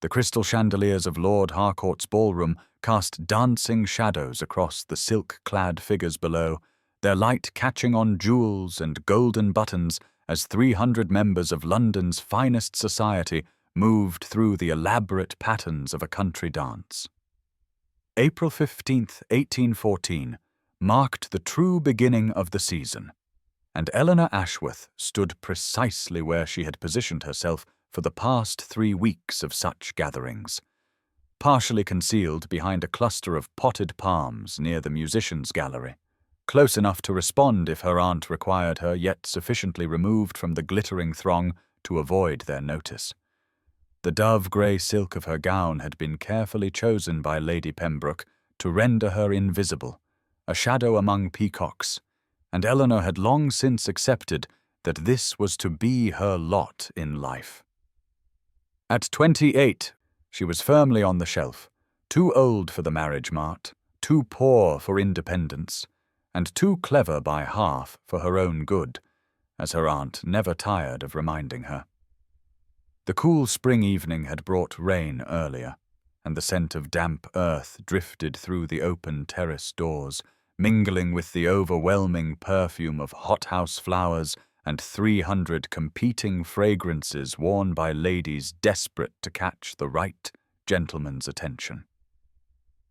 The crystal chandeliers of Lord Harcourt's ballroom cast dancing shadows across the silk-clad figures below, their light catching on jewels and golden buttons as 300 members of London's finest society moved through the elaborate patterns of a country dance. April 15th, 1814, marked the true beginning of the season, and Eleanor Ashworth stood precisely where she had positioned herself for the past 3 weeks of such gatherings, partially concealed behind a cluster of potted palms near the musicians' gallery, close enough to respond if her aunt required her, yet sufficiently removed from the glittering throng to avoid their notice. The dove-grey silk of her gown had been carefully chosen by Lady Pembroke to render her invisible, a shadow among peacocks, and Eleanor had long since accepted that this was to be her lot in life. At 28, she was firmly on the shelf, too old for the marriage mart, too poor for independence, and too clever by half for her own good, as her aunt never tired of reminding her. The cool spring evening had brought rain earlier, and the scent of damp earth drifted through the open terrace doors, mingling with the overwhelming perfume of hothouse flowers and 300 competing fragrances worn by ladies desperate to catch the right gentleman's attention.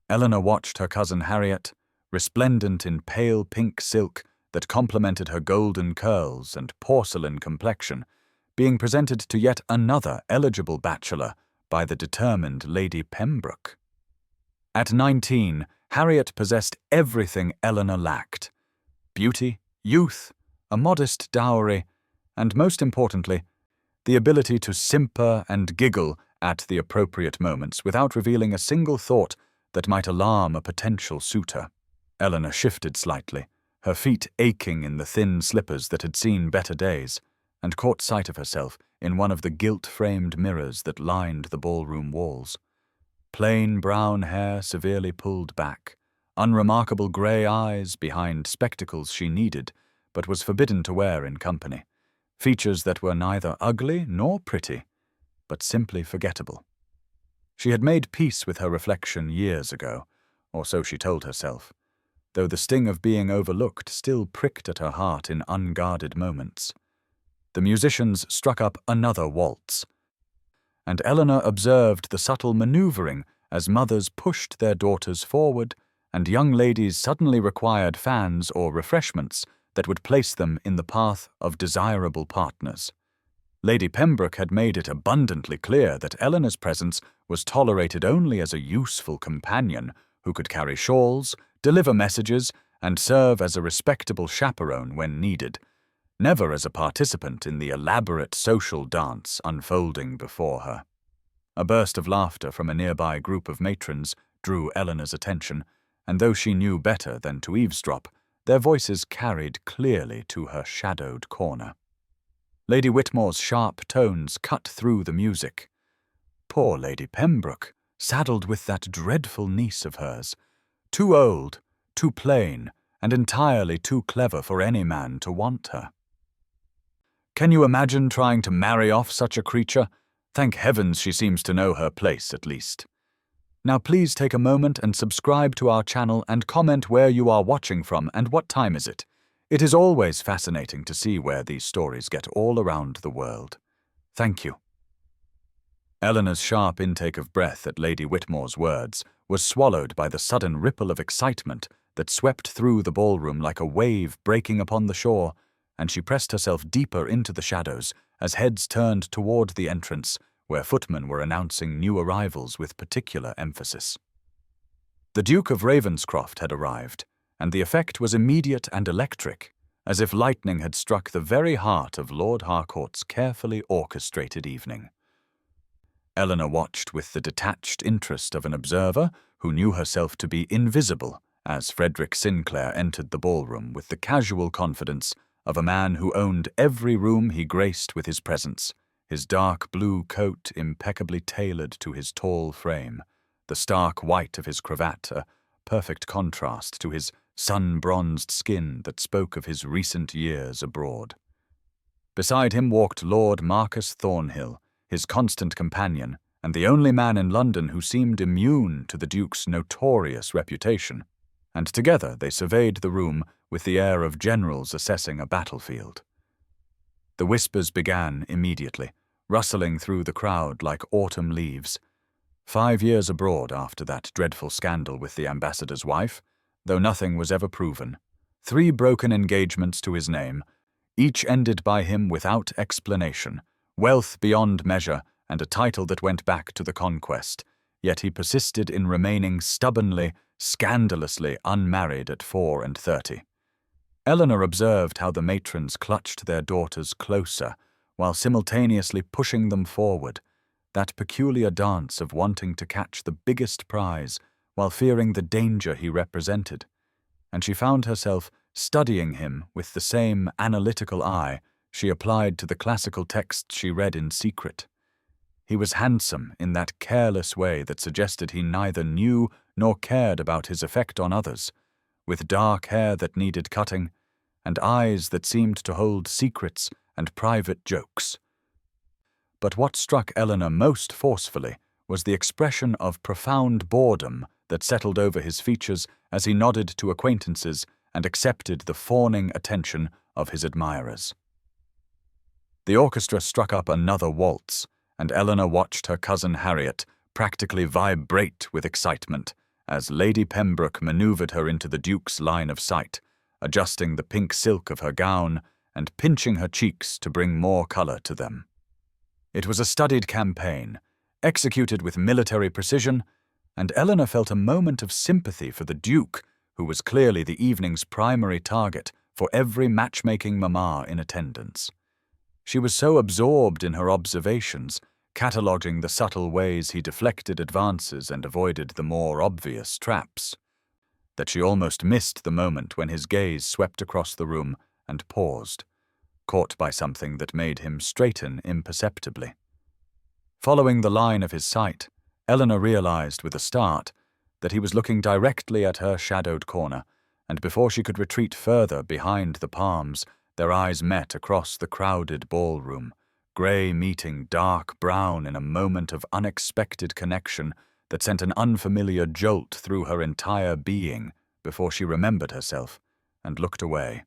Eleanor watched her cousin Harriet, resplendent in pale pink silk that complemented her golden curls and porcelain complexion, being presented to yet another eligible bachelor by the determined Lady Pembroke. At 19, Harriet possessed everything Eleanor lacked: beauty, youth, a modest dowry, and most importantly, the ability to simper and giggle at the appropriate moments without revealing a single thought that might alarm a potential suitor. Eleanor shifted slightly, her feet aching in the thin slippers that had seen better days, and caught sight of herself in one of the gilt-framed mirrors that lined the ballroom walls. Plain brown hair severely pulled back, unremarkable grey eyes behind spectacles she needed but was forbidden to wear in company, features that were neither ugly nor pretty, but simply forgettable. She had made peace with her reflection years ago, or so she told herself, though the sting of being overlooked still pricked at her heart in unguarded moments. The musicians struck up another waltz, and Eleanor observed the subtle manoeuvring as mothers pushed their daughters forward and young ladies suddenly required fans or refreshments that would place them in the path of desirable partners. Lady Pembroke had made it abundantly clear that Eleanor's presence was tolerated only as a useful companion who could carry shawls, deliver messages, and serve as a respectable chaperone when needed, never as a participant in the elaborate social dance unfolding before her. A burst of laughter from a nearby group of matrons drew Eleanor's attention, and though she knew better than to eavesdrop, their voices carried clearly to her shadowed corner. Lady Whitmore's sharp tones cut through the music. Poor Lady Pembroke, saddled with that dreadful niece of hers, too old, too plain, and entirely too clever for any man to want her. Can you imagine trying to marry off such a creature? Thank heavens she seems to know her place, at least. Now please take a moment and subscribe to our channel and comment where you are watching from and what time is it. It is always fascinating to see where these stories get all around the world. Thank you. Eleanor's sharp intake of breath at Lady Whitmore's words was swallowed by the sudden ripple of excitement that swept through the ballroom like a wave breaking upon the shore, and she pressed herself deeper into the shadows as heads turned toward the entrance, where footmen were announcing new arrivals with particular emphasis. The Duke of Ravenscroft had arrived, and the effect was immediate and electric, as if lightning had struck the very heart of Lord Harcourt's carefully orchestrated evening. Eleanor watched with the detached interest of an observer who knew herself to be invisible as Frederick Sinclair entered the ballroom with the casual confidence of a man who owned every room he graced with his presence, his dark blue coat impeccably tailored to his tall frame, the stark white of his cravat a perfect contrast to his sun-bronzed skin that spoke of his recent years abroad. Beside him walked Lord Marcus Thornhill, his constant companion and the only man in London who seemed immune to the Duke's notorious reputation, and together they surveyed the room with the air of generals assessing a battlefield. The whispers began immediately, rustling through the crowd like autumn leaves. 5 years abroad after that dreadful scandal with the ambassador's wife, though nothing was ever proven. 3 broken engagements to his name, each ended by him without explanation, wealth beyond measure, and a title that went back to the conquest, yet he persisted in remaining stubbornly, scandalously unmarried at 34. Eleanor observed how the matrons clutched their daughters closer, while simultaneously pushing them forward, that peculiar dance of wanting to catch the biggest prize while fearing the danger he represented, and she found herself studying him with the same analytical eye she applied to the classical texts she read in secret. He was handsome in that careless way that suggested he neither knew nor cared about his effect on others, with dark hair that needed cutting, and eyes that seemed to hold secrets and private jokes. But what struck Eleanor most forcefully was the expression of profound boredom that settled over his features as he nodded to acquaintances and accepted the fawning attention of his admirers. The orchestra struck up another waltz, and Eleanor watched her cousin Harriet practically vibrate with excitement as Lady Pembroke maneuvered her into the Duke's line of sight, adjusting the pink silk of her gown and pinching her cheeks to bring more color to them. It was a studied campaign, executed with military precision, and Eleanor felt a moment of sympathy for the Duke, who was clearly the evening's primary target for every matchmaking mamma in attendance. She was so absorbed in her observations, cataloguing the subtle ways he deflected advances and avoided the more obvious traps, that she almost missed the moment when his gaze swept across the room and paused, caught by something that made him straighten imperceptibly. Following the line of his sight, Eleanor realized with a start that he was looking directly at her shadowed corner, and before she could retreat further behind the palms, their eyes met across the crowded ballroom, grey meeting dark brown in a moment of unexpected connection that sent an unfamiliar jolt through her entire being before she remembered herself and looked away,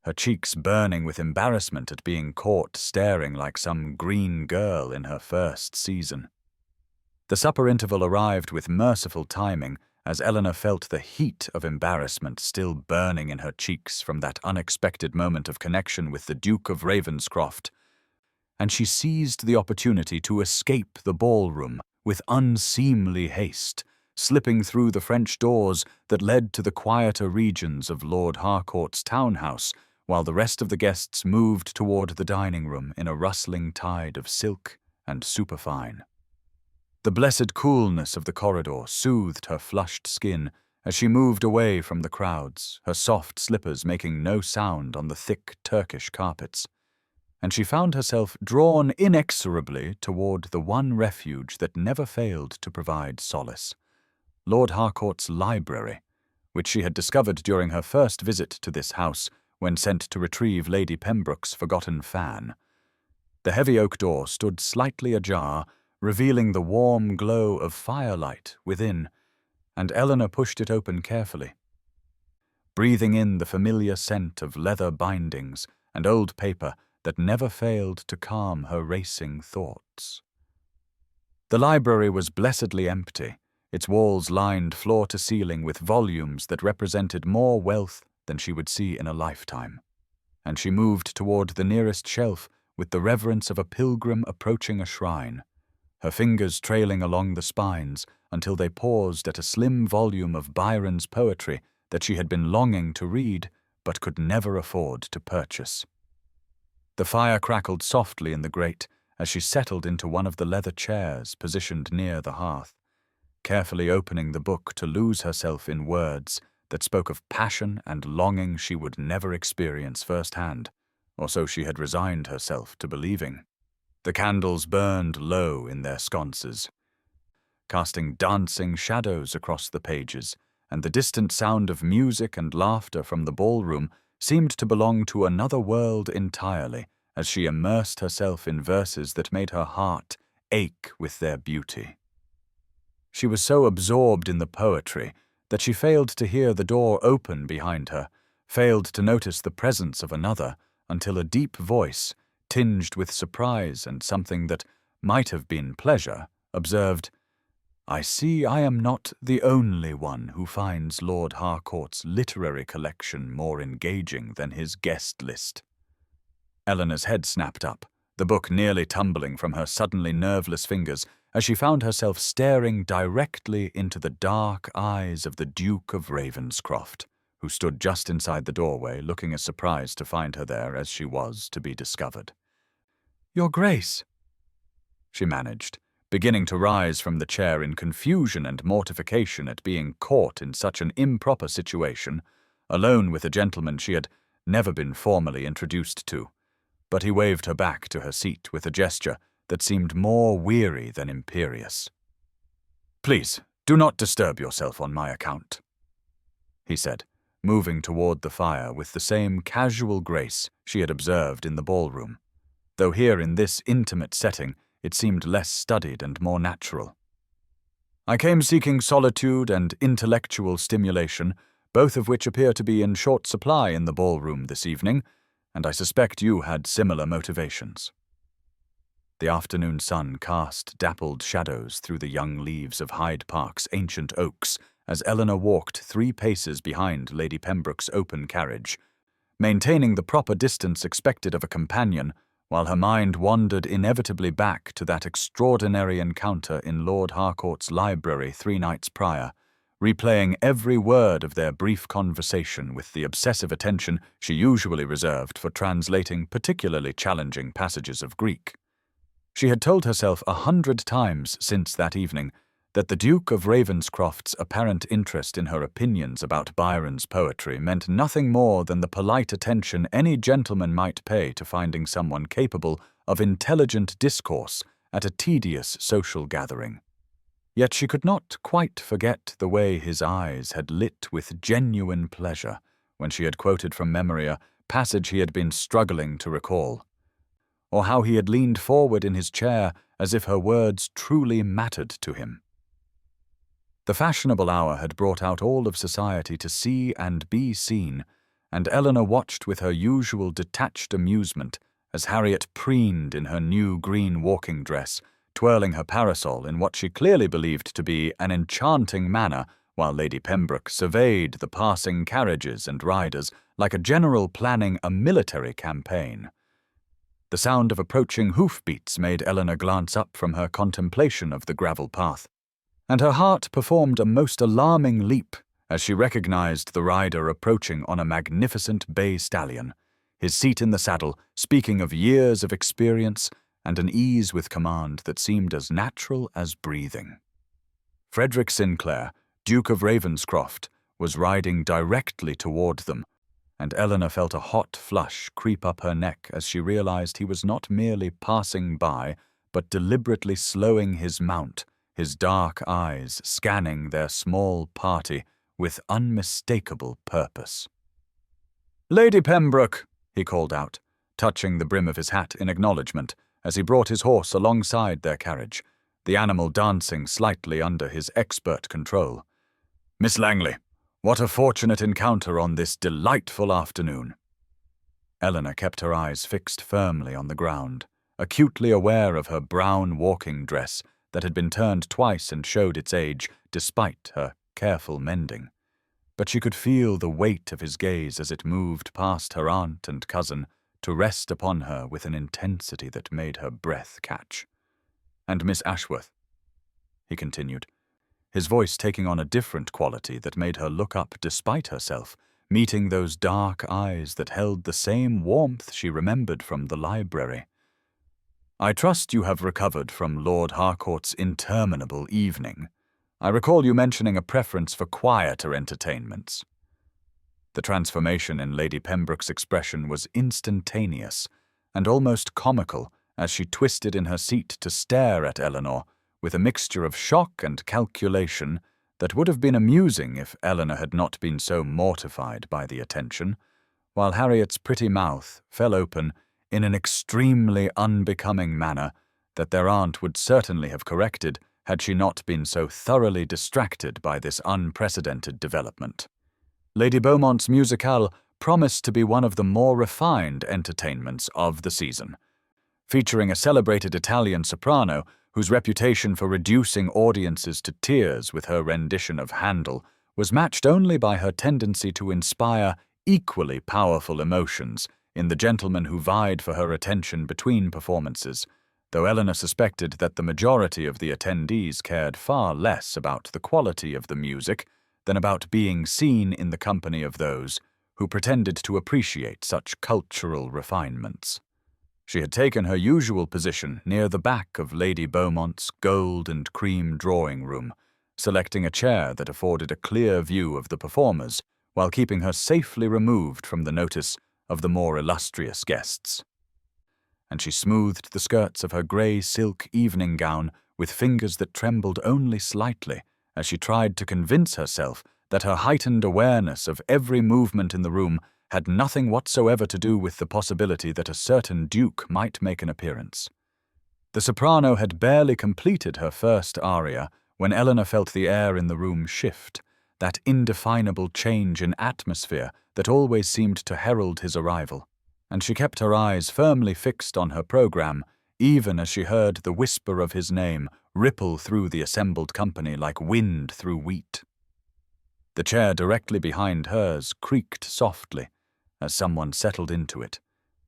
her cheeks burning with embarrassment at being caught staring like some green girl in her first season. The supper interval arrived with merciful timing as Eleanor felt the heat of embarrassment still burning in her cheeks from that unexpected moment of connection with the Duke of Ravenscroft, and she seized the opportunity to escape the ballroom with unseemly haste, slipping through the French doors that led to the quieter regions of Lord Harcourt's townhouse, while the rest of the guests moved toward the dining room in a rustling tide of silk and superfine. The blessed coolness of the corridor soothed her flushed skin as she moved away from the crowds, her soft slippers making no sound on the thick Turkish carpets, and she found herself drawn inexorably toward the one refuge that never failed to provide solace, Lord Harcourt's library, which she had discovered during her first visit to this house when sent to retrieve Lady Pembroke's forgotten fan. The heavy oak door stood slightly ajar, revealing the warm glow of firelight within, and Eleanor pushed it open carefully, breathing in the familiar scent of leather bindings and old paper that never failed to calm her racing thoughts. The library was blessedly empty, its walls lined floor to ceiling with volumes that represented more wealth than she would see in a lifetime, and she moved toward the nearest shelf with the reverence of a pilgrim approaching a shrine, her fingers trailing along the spines until they paused at a slim volume of Byron's poetry that she had been longing to read but could never afford to purchase. The fire crackled softly in the grate as she settled into one of the leather chairs positioned near the hearth, carefully opening the book to lose herself in words that spoke of passion and longing she would never experience firsthand, or so she had resigned herself to believing. The candles burned low in their sconces, casting dancing shadows across the pages, and the distant sound of music and laughter from the ballroom seemed to belong to another world entirely as she immersed herself in verses that made her heart ache with their beauty. She was so absorbed in the poetry that she failed to hear the door open behind her, failed to notice the presence of another, until a deep voice, tinged with surprise and something that might have been pleasure, observed, "I see I am not the only one who finds Lord Harcourt's literary collection more engaging than his guest list." Eleanor's head snapped up, the book nearly tumbling from her suddenly nerveless fingers as she found herself staring directly into the dark eyes of the Duke of Ravenscroft, who stood just inside the doorway, looking as surprised to find her there as she was to be discovered. "Your Grace," she managed, beginning to rise from the chair in confusion and mortification at being caught in such an improper situation, alone with a gentleman she had never been formally introduced to. But he waved her back to her seat with a gesture that seemed more weary than imperious. "Please, do not disturb yourself on my account," he said, moving toward the fire with the same casual grace she had observed in the ballroom, though here in this intimate setting it seemed less studied and more natural. "I came seeking solitude and intellectual stimulation, both of which appear to be in short supply in the ballroom this evening, and I suspect you had similar motivations." The afternoon sun cast dappled shadows through the young leaves of Hyde Park's ancient oaks as Eleanor walked 3 paces behind Lady Pembroke's open carriage, maintaining the proper distance expected of a companion, while her mind wandered inevitably back to that extraordinary encounter in Lord Harcourt's library 3 nights prior, replaying every word of their brief conversation with the obsessive attention she usually reserved for translating particularly challenging passages of Greek. She had told herself 100 times since that evening that the Duke of Ravenscroft's apparent interest in her opinions about Byron's poetry meant nothing more than the polite attention any gentleman might pay to finding someone capable of intelligent discourse at a tedious social gathering. Yet she could not quite forget the way his eyes had lit with genuine pleasure when she had quoted from memory a passage he had been struggling to recall, or how he had leaned forward in his chair as if her words truly mattered to him. The fashionable hour had brought out all of society to see and be seen, and Eleanor watched with her usual detached amusement as Harriet preened in her new green walking dress, twirling her parasol in what she clearly believed to be an enchanting manner, while Lady Pembroke surveyed the passing carriages and riders like a general planning a military campaign. The sound of approaching hoofbeats made Eleanor glance up from her contemplation of the gravel path, and her heart performed a most alarming leap as she recognized the rider approaching on a magnificent bay stallion, his seat in the saddle speaking of years of experience and an ease with command that seemed as natural as breathing. Frederick Sinclair, Duke of Ravenscroft, was riding directly toward them, and Eleanor felt a hot flush creep up her neck as she realized he was not merely passing by, but deliberately slowing his mount, his dark eyes scanning their small party with unmistakable purpose. "Lady Pembroke," he called out, touching the brim of his hat in acknowledgement as he brought his horse alongside their carriage, the animal dancing slightly under his expert control. "Miss Langley, what a fortunate encounter on this delightful afternoon." Eleanor kept her eyes fixed firmly on the ground, acutely aware of her brown walking dress that had been turned twice and showed its age despite her careful mending. But she could feel the weight of his gaze as it moved past her aunt and cousin to rest upon her with an intensity that made her breath catch. "And Miss Ashworth," he continued, his voice taking on a different quality that made her look up despite herself, meeting those dark eyes that held the same warmth she remembered from the library. "I trust you have recovered from Lord Harcourt's interminable evening. I recall you mentioning a preference for quieter entertainments." The transformation in Lady Pembroke's expression was instantaneous and almost comical as she twisted in her seat to stare at Eleanor with a mixture of shock and calculation that would have been amusing if Eleanor had not been so mortified by the attention, while Harriet's pretty mouth fell open in an extremely unbecoming manner that their aunt would certainly have corrected had she not been so thoroughly distracted by this unprecedented development. Lady Beaumont's musicale promised to be one of the more refined entertainments of the season, featuring a celebrated Italian soprano whose reputation for reducing audiences to tears with her rendition of Handel was matched only by her tendency to inspire equally powerful emotions in the gentlemen who vied for her attention between performances, though Eleanor suspected that the majority of the attendees cared far less about the quality of the music than about being seen in the company of those who pretended to appreciate such cultural refinements. She had taken her usual position near the back of Lady Beaumont's gold and cream drawing-room, selecting a chair that afforded a clear view of the performers while keeping her safely removed from the notice of the more illustrious guests. And she smoothed the skirts of her grey silk evening gown with fingers that trembled only slightly as she tried to convince herself that her heightened awareness of every movement in the room had nothing whatsoever to do with the possibility that a certain duke might make an appearance. The soprano had barely completed her first aria when Eleanor felt the air in the room shift, that indefinable change in atmosphere that always seemed to herald his arrival, and she kept her eyes firmly fixed on her program, even as she heard the whisper of his name ripple through the assembled company like wind through wheat. The chair directly behind hers creaked softly as someone settled into it,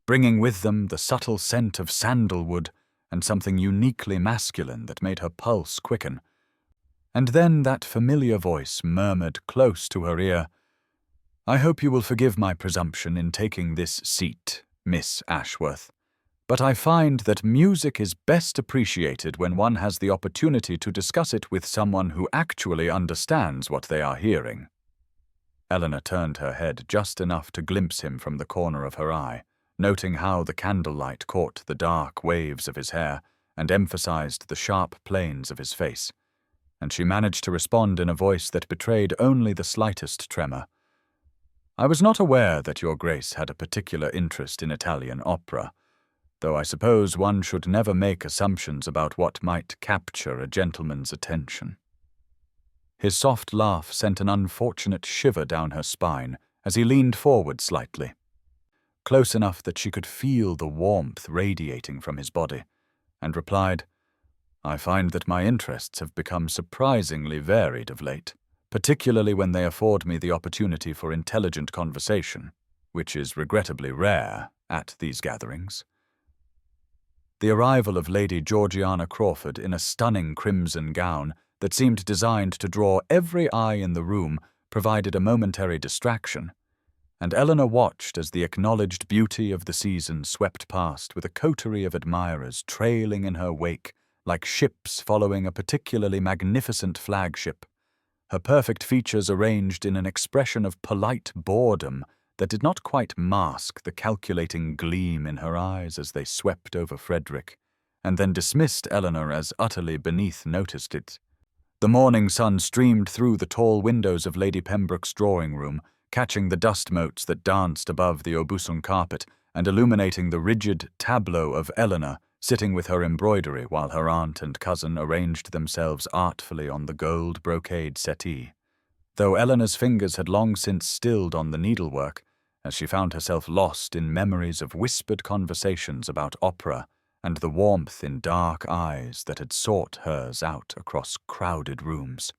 bringing with them the subtle scent of sandalwood and something uniquely masculine that made her pulse quicken. And then that familiar voice murmured close to her ear, "I hope you will forgive my presumption in taking this seat, Miss Ashworth, but I find that music is best appreciated when one has the opportunity to discuss it with someone who actually understands what they are hearing." Eleanor turned her head just enough to glimpse him from the corner of her eye, noting how the candlelight caught the dark waves of his hair and emphasized the sharp planes of his face, and she managed to respond in a voice that betrayed only the slightest tremor. "I was not aware that your Grace had a particular interest in Italian opera, though I suppose one should never make assumptions about what might capture a gentleman's attention." His soft laugh sent an unfortunate shiver down her spine as he leaned forward slightly, close enough that she could feel the warmth radiating from his body, and replied, "I find that my interests have become surprisingly varied of late, particularly when they afford me the opportunity for intelligent conversation, which is regrettably rare at these gatherings." The arrival of Lady Georgiana Crawford in a stunning crimson gown that seemed designed to draw every eye in the room provided a momentary distraction, and Eleanor watched as the acknowledged beauty of the season swept past with a coterie of admirers trailing in her wake like ships following a particularly magnificent flagship, her perfect features arranged in an expression of polite boredom that did not quite mask the calculating gleam in her eyes as they swept over Frederick, and then dismissed Eleanor as utterly beneath noticed it. The morning sun streamed through the tall windows of Lady Pembroke's drawing-room, catching the dust motes that danced above the Aubusson carpet and illuminating the rigid tableau of Eleanor sitting with her embroidery while her aunt and cousin arranged themselves artfully on the gold brocade settee. Though Eleanor's fingers had long since stilled on the needlework, as she found herself lost in memories of whispered conversations about opera and the warmth in dark eyes that had sought hers out across crowded rooms.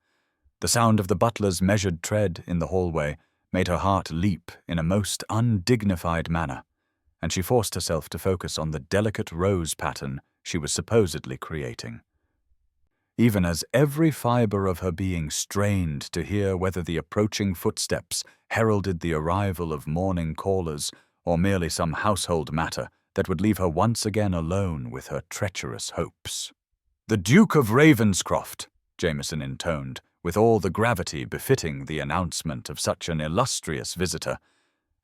The sound of the butler's measured tread in the hallway made her heart leap in a most undignified manner, and she forced herself to focus on the delicate rose pattern she was supposedly creating. Even as every fibre of her being strained to hear whether the approaching footsteps heralded the arrival of morning callers or merely some household matter that would leave her once again alone with her treacherous hopes. "The Duke of Ravenscroft," Jameson intoned, with all the gravity befitting the announcement of such an illustrious visitor,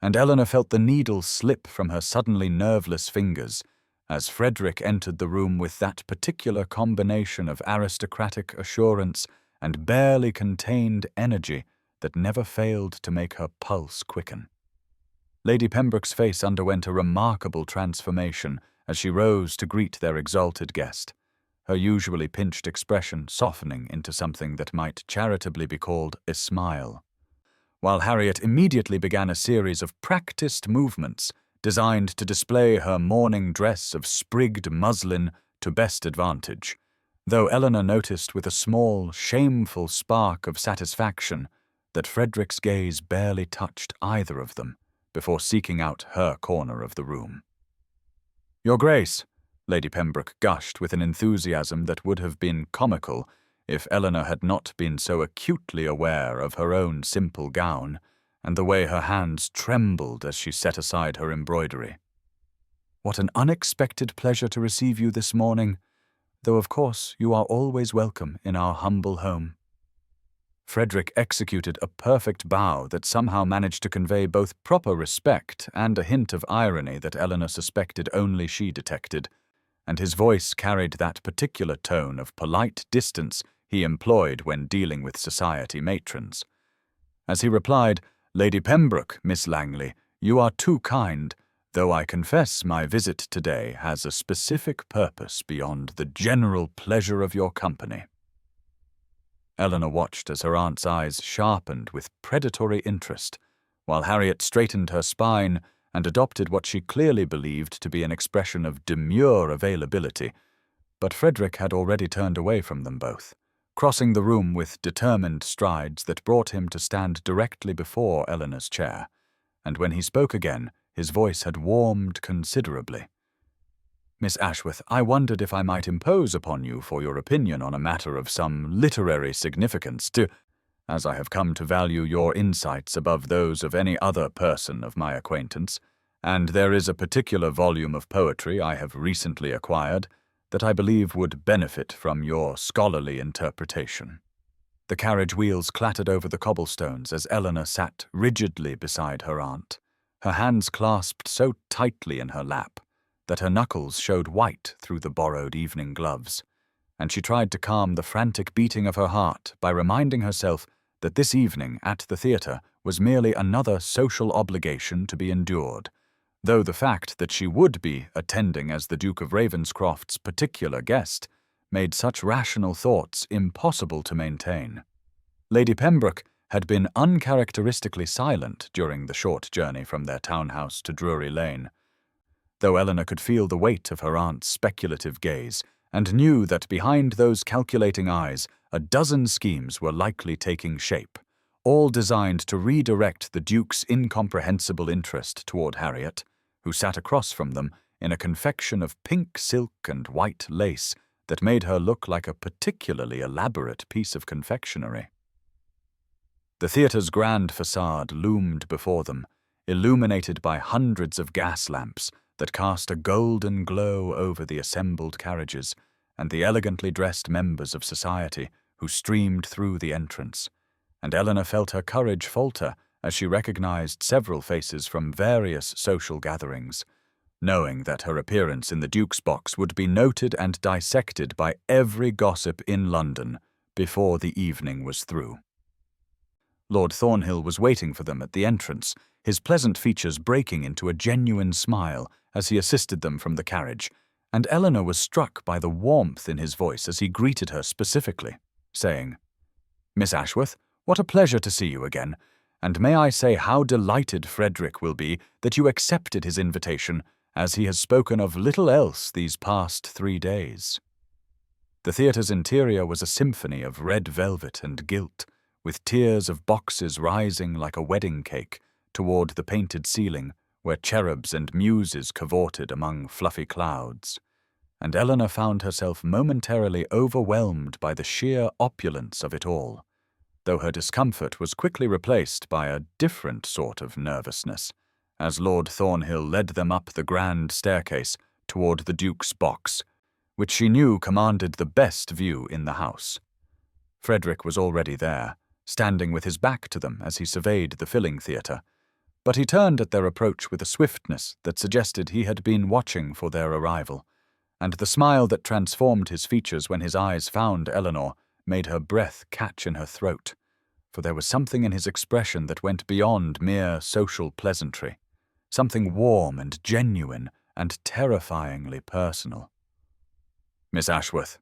and Eleanor felt the needle slip from her suddenly nerveless fingers as Frederick entered the room with that particular combination of aristocratic assurance and barely contained energy that never failed to make her pulse quicken. Lady Pembroke's face underwent a remarkable transformation as she rose to greet their exalted guest, her usually pinched expression softening into something that might charitably be called a smile, while Harriet immediately began a series of practiced movements designed to display her morning dress of sprigged muslin to best advantage, though Eleanor noticed with a small, shameful spark of satisfaction that Frederick's gaze barely touched either of them before seeking out her corner of the room. "Your Grace," Lady Pembroke gushed with an enthusiasm that would have been comical if Eleanor had not been so acutely aware of her own simple gown and the way her hands trembled as she set aside her embroidery. "What an unexpected pleasure to receive you this morning, though of course you are always welcome in our humble home." Frederick executed a perfect bow that somehow managed to convey both proper respect and a hint of irony that Eleanor suspected only she detected, and his voice carried that particular tone of polite distance he employed when dealing with society matrons. As he replied, "Lady Pembroke, Miss Langley, you are too kind, though I confess my visit today has a specific purpose beyond the general pleasure of your company." Eleanor watched as her aunt's eyes sharpened with predatory interest, while Harriet straightened her spine and adopted what she clearly believed to be an expression of demure availability, but Frederick had already turned away from them both, crossing the room with determined strides that brought him to stand directly before Eleanor's chair, and when he spoke again, his voice had warmed considerably. "Miss Ashworth, I wondered if I might impose upon you for your opinion on a matter of some literary significance as I have come to value your insights above those of any other person of my acquaintance, and there is a particular volume of poetry I have recently acquired that I believe would benefit from your scholarly interpretation." The carriage wheels clattered over the cobblestones as Eleanor sat rigidly beside her aunt, her hands clasped so tightly in her lap that her knuckles showed white through the borrowed evening gloves, and she tried to calm the frantic beating of her heart by reminding herself that this evening at the theatre was merely another social obligation to be endured, though the fact that she would be attending as the Duke of Ravenscroft's particular guest made such rational thoughts impossible to maintain. Lady Pembroke had been uncharacteristically silent during the short journey from their townhouse to Drury Lane, though Eleanor could feel the weight of her aunt's speculative gaze and knew that behind those calculating eyes a dozen schemes were likely taking shape, all designed to redirect the Duke's incomprehensible interest toward Harriet, who sat across from them in a confection of pink silk and white lace that made her look like a particularly elaborate piece of confectionery. The theatre's grand facade loomed before them, illuminated by hundreds of gas lamps that cast a golden glow over the assembled carriages and the elegantly dressed members of society who streamed through the entrance, and Eleanor felt her courage falter as she recognized several faces from various social gatherings, knowing that her appearance in the Duke's box would be noted and dissected by every gossip in London before the evening was through. Lord Thornhill was waiting for them at the entrance, his pleasant features breaking into a genuine smile as he assisted them from the carriage, and Eleanor was struck by the warmth in his voice as he greeted her specifically, saying, "Miss Ashworth, what a pleasure to see you again, and may I say how delighted Frederick will be that you accepted his invitation, as he has spoken of little else these past 3 days." The theatre's interior was a symphony of red velvet and gilt, with tiers of boxes rising like a wedding cake toward the painted ceiling where cherubs and muses cavorted among fluffy clouds, and Eleanor found herself momentarily overwhelmed by the sheer opulence of it all, though her discomfort was quickly replaced by a different sort of nervousness, as Lord Thornhill led them up the grand staircase toward the Duke's box, which she knew commanded the best view in the house. Frederick was already there, standing with his back to them as he surveyed the filling theatre, but he turned at their approach with a swiftness that suggested he had been watching for their arrival, and the smile that transformed his features when his eyes found Eleanor made her breath catch in her throat, for there was something in his expression that went beyond mere social pleasantry, something warm and genuine and terrifyingly personal. "Miss Ashworth,"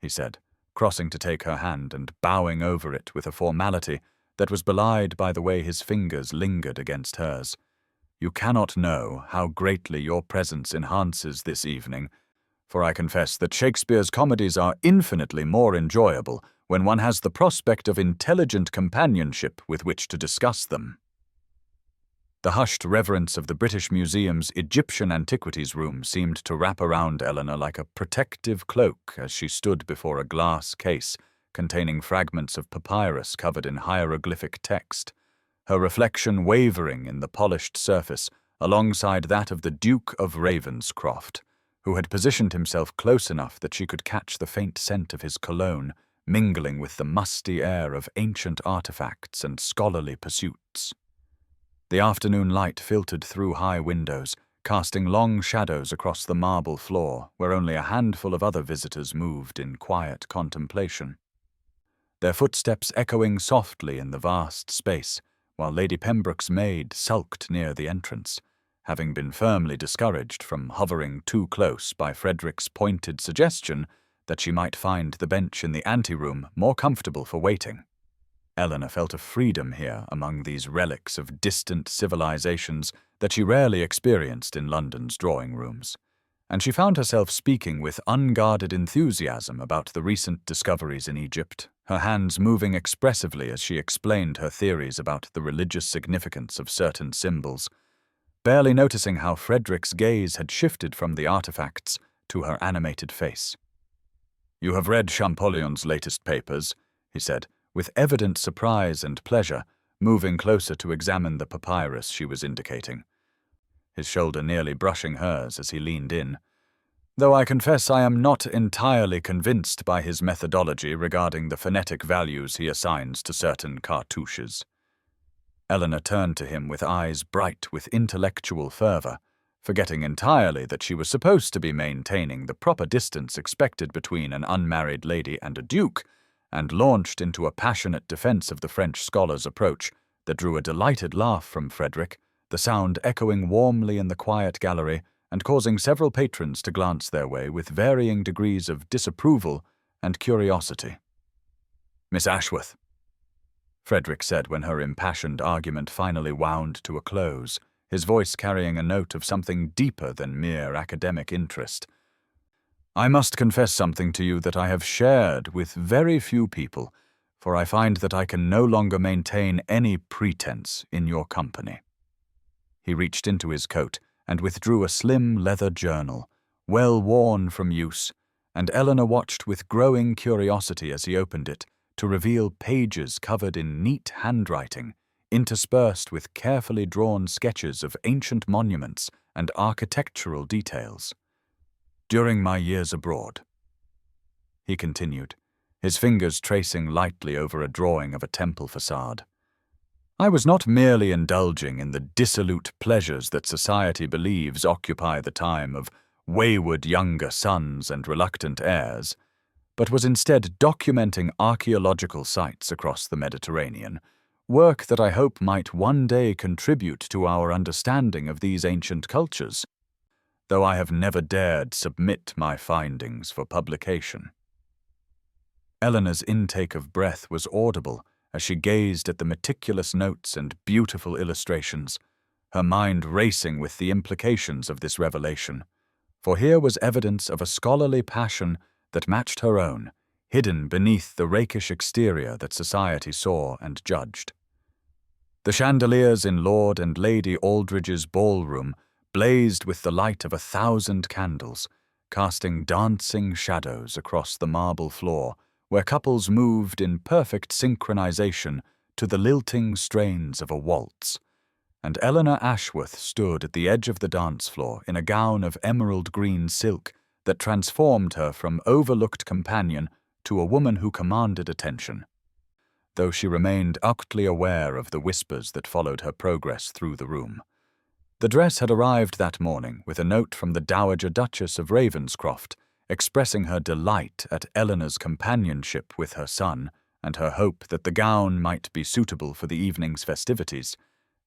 he said, crossing to take her hand and bowing over it with a formality that was belied by the way his fingers lingered against hers. "You cannot know how greatly your presence enhances this evening, for I confess that Shakespeare's comedies are infinitely more enjoyable when one has the prospect of intelligent companionship with which to discuss them." The hushed reverence of the British Museum's Egyptian Antiquities Room seemed to wrap around Eleanor like a protective cloak as she stood before a glass case containing fragments of papyrus covered in hieroglyphic text, her reflection wavering in the polished surface alongside that of the Duke of Ravenscroft, who had positioned himself close enough that she could catch the faint scent of his cologne, mingling with the musty air of ancient artifacts and scholarly pursuits. The afternoon light filtered through high windows, casting long shadows across the marble floor where only a handful of other visitors moved in quiet contemplation, their footsteps echoing softly in the vast space, while Lady Pembroke's maid sulked near the entrance, having been firmly discouraged from hovering too close by Frederick's pointed suggestion that she might find the bench in the anteroom more comfortable for waiting. Eleanor felt a freedom here among these relics of distant civilizations that she rarely experienced in London's drawing rooms, and she found herself speaking with unguarded enthusiasm about the recent discoveries in Egypt, her hands moving expressively as she explained her theories about the religious significance of certain symbols, barely noticing how Frederick's gaze had shifted from the artifacts to her animated face. "You have read Champollion's latest papers," he said, with evident surprise and pleasure, moving closer to examine the papyrus she was indicating, his shoulder nearly brushing hers as he leaned in. "Though I confess I am not entirely convinced by his methodology regarding the phonetic values he assigns to certain cartouches." Eleanor turned to him with eyes bright with intellectual fervor, forgetting entirely that she was supposed to be maintaining the proper distance expected between an unmarried lady and a duke, and launched into a passionate defense of the French scholar's approach that drew a delighted laugh from Frederick, the sound echoing warmly in the quiet gallery and causing several patrons to glance their way with varying degrees of disapproval and curiosity. "Miss Ashworth," Frederick said when her impassioned argument finally wound to a close, his voice carrying a note of something deeper than mere academic interest, "I must confess something to you that I have shared with very few people, for I find that I can no longer maintain any pretense in your company." He reached into his coat and withdrew a slim leather journal, well worn from use, and Eleanor watched with growing curiosity as he opened it to reveal pages covered in neat handwriting, interspersed with carefully drawn sketches of ancient monuments and architectural details. "During my years abroad," he continued, his fingers tracing lightly over a drawing of a temple facade, "I was not merely indulging in the dissolute pleasures that society believes occupy the time of wayward younger sons and reluctant heirs, but was instead documenting archaeological sites across the Mediterranean, work that I hope might one day contribute to our understanding of these ancient cultures, though I have never dared submit my findings for publication." Eleanor's intake of breath was audible as she gazed at the meticulous notes and beautiful illustrations, her mind racing with the implications of this revelation, for here was evidence of a scholarly passion that matched her own, hidden beneath the rakish exterior that society saw and judged. The chandeliers in Lord and Lady Aldridge's ballroom blazed with the light of 1,000 candles, casting dancing shadows across the marble floor where couples moved in perfect synchronization to the lilting strains of a waltz, and Eleanor Ashworth stood at the edge of the dance floor in a gown of emerald green silk that transformed her from overlooked companion to a woman who commanded attention, though she remained acutely aware of the whispers that followed her progress through the room. The dress had arrived that morning with a note from the Dowager Duchess of Ravenscroft, expressing her delight at Eleanor's companionship with her son and her hope that the gown might be suitable for the evening's festivities,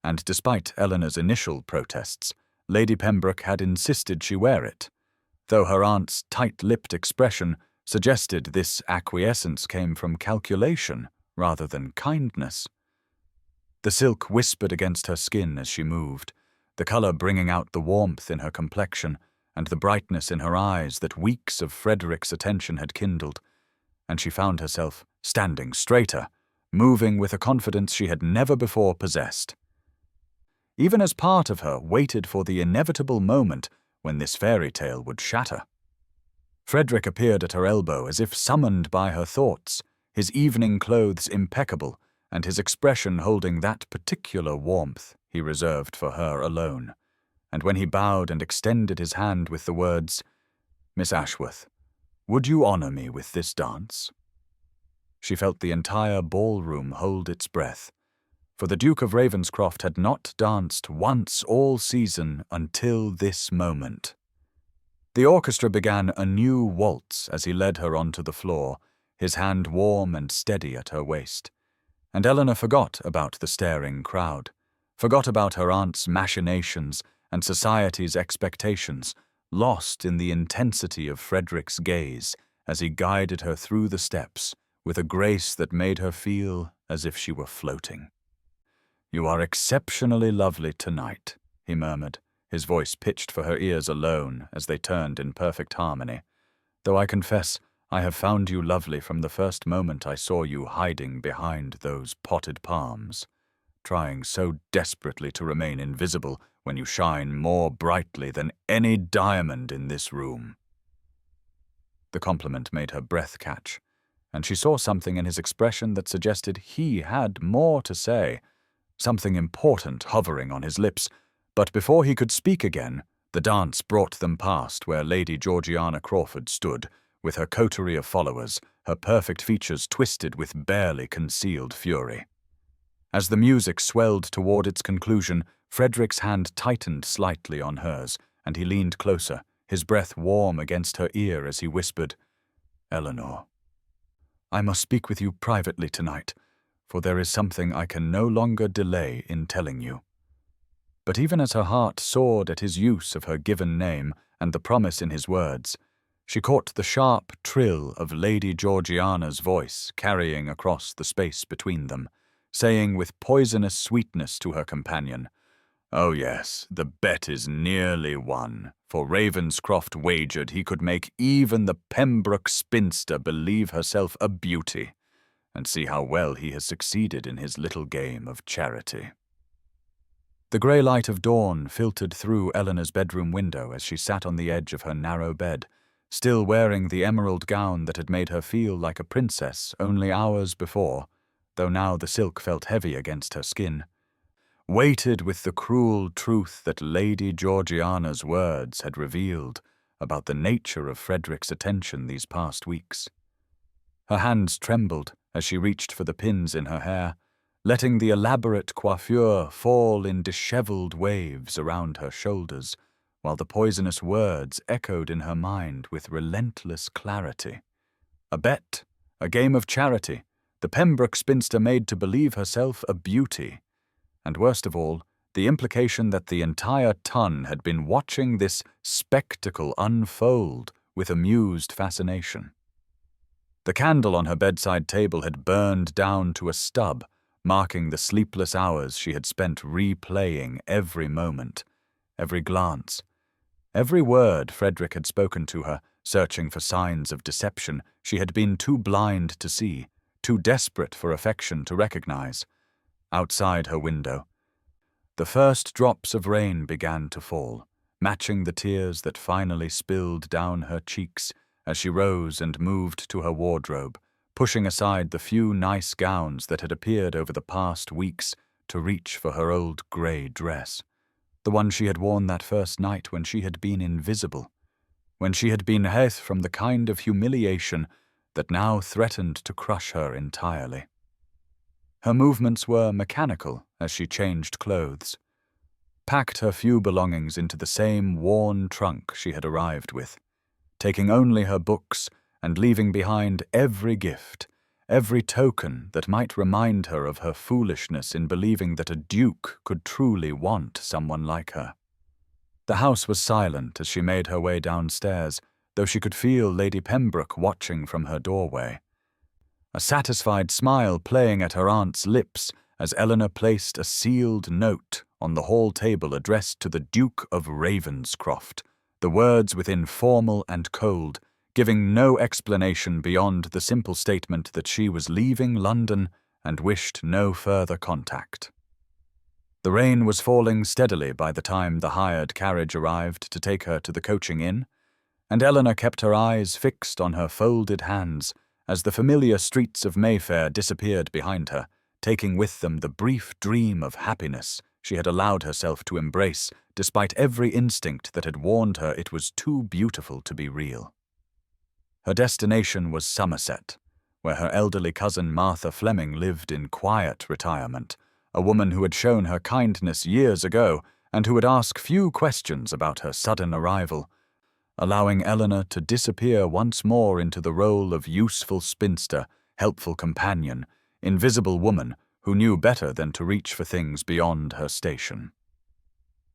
and despite Eleanor's initial protests, Lady Pembroke had insisted she wear it, though her aunt's tight-lipped expression suggested this acquiescence came from calculation rather than kindness. The silk whispered against her skin as she moved, the colour bringing out the warmth in her complexion and the brightness in her eyes that weeks of Frederick's attention had kindled, and she found herself standing straighter, moving with a confidence she had never before possessed. Even as part of her waited for the inevitable moment when this fairy tale would shatter. Frederick appeared at her elbow as if summoned by her thoughts, his evening clothes impeccable, and his expression holding that particular warmth he reserved for her alone. And when he bowed and extended his hand with the words, "Miss Ashworth, would you honour me with this dance?" She felt the entire ballroom hold its breath, for the Duke of Ravenscroft had not danced once all season until this moment. The orchestra began a new waltz as he led her onto the floor, his hand warm and steady at her waist. And Eleanor forgot about the staring crowd, forgot about her aunt's machinations and society's expectations, lost in the intensity of Frederick's gaze as he guided her through the steps with a grace that made her feel as if she were floating. "You are exceptionally lovely tonight," he murmured, his voice pitched for her ears alone as they turned in perfect harmony. "Though I confess I have found you lovely from the first moment I saw you hiding behind those potted palms, trying so desperately to remain invisible when you shine more brightly than any diamond in this room." The compliment made her breath catch, and she saw something in his expression that suggested he had more to say, something important hovering on his lips. But before he could speak again, the dance brought them past where Lady Georgiana Crawford stood, with her coterie of followers, her perfect features twisted with barely concealed fury. As the music swelled toward its conclusion, Frederick's hand tightened slightly on hers, and he leaned closer, his breath warm against her ear as he whispered, "Eleanor, I must speak with you privately tonight, for there is something I can no longer delay in telling you." But even as her heart soared at his use of her given name and the promise in his words, she caught the sharp trill of Lady Georgiana's voice carrying across the space between them, saying with poisonous sweetness to her companion, "Oh yes, the bet is nearly won, for Ravenscroft wagered he could make even the Pembroke spinster believe herself a beauty, and see how well he has succeeded in his little game of charity." The grey light of dawn filtered through Eleanor's bedroom window as she sat on the edge of her narrow bed, still wearing the emerald gown that had made her feel like a princess only hours before, though now the silk felt heavy against her skin, weighted with the cruel truth that Lady Georgiana's words had revealed about the nature of Frederick's attention these past weeks. Her hands trembled as she reached for the pins in her hair, letting the elaborate coiffure fall in dishevelled waves around her shoulders, while the poisonous words echoed in her mind with relentless clarity. A bet, a game of charity, the Pembroke spinster made to believe herself a beauty, and worst of all, the implication that the entire ton had been watching this spectacle unfold with amused fascination. The candle on her bedside table had burned down to a stub, marking the sleepless hours she had spent replaying every moment, every glance, every word Frederick had spoken to her, searching for signs of deception she had been too blind to see, too desperate for affection to recognize. Outside her window, the first drops of rain began to fall, matching the tears that finally spilled down her cheeks as she rose and moved to her wardrobe, pushing aside the few nice gowns that had appeared over the past weeks to reach for her old grey dress, the one she had worn that first night when she had been invisible, when she had been health from the kind of humiliation that now threatened to crush her entirely. Her movements were mechanical as she changed clothes, packed her few belongings into the same worn trunk she had arrived with, taking only her books and leaving behind every gift, every token that might remind her of her foolishness in believing that a duke could truly want someone like her. The house was silent as she made her way downstairs, though she could feel Lady Pembroke watching from her doorway. A satisfied smile playing at her aunt's lips as Eleanor placed a sealed note on the hall table addressed to the Duke of Ravenscroft, the words within formal and cold, giving no explanation beyond the simple statement that she was leaving London and wished no further contact. The rain was falling steadily by the time the hired carriage arrived to take her to the coaching inn, and Eleanor kept her eyes fixed on her folded hands as the familiar streets of Mayfair disappeared behind her, taking with them the brief dream of happiness she had allowed herself to embrace, despite every instinct that had warned her it was too beautiful to be real. Her destination was Somerset, where her elderly cousin Martha Fleming lived in quiet retirement, a woman who had shown her kindness years ago and who would ask few questions about her sudden arrival, allowing Eleanor to disappear once more into the role of useful spinster, helpful companion, invisible woman who knew better than to reach for things beyond her station.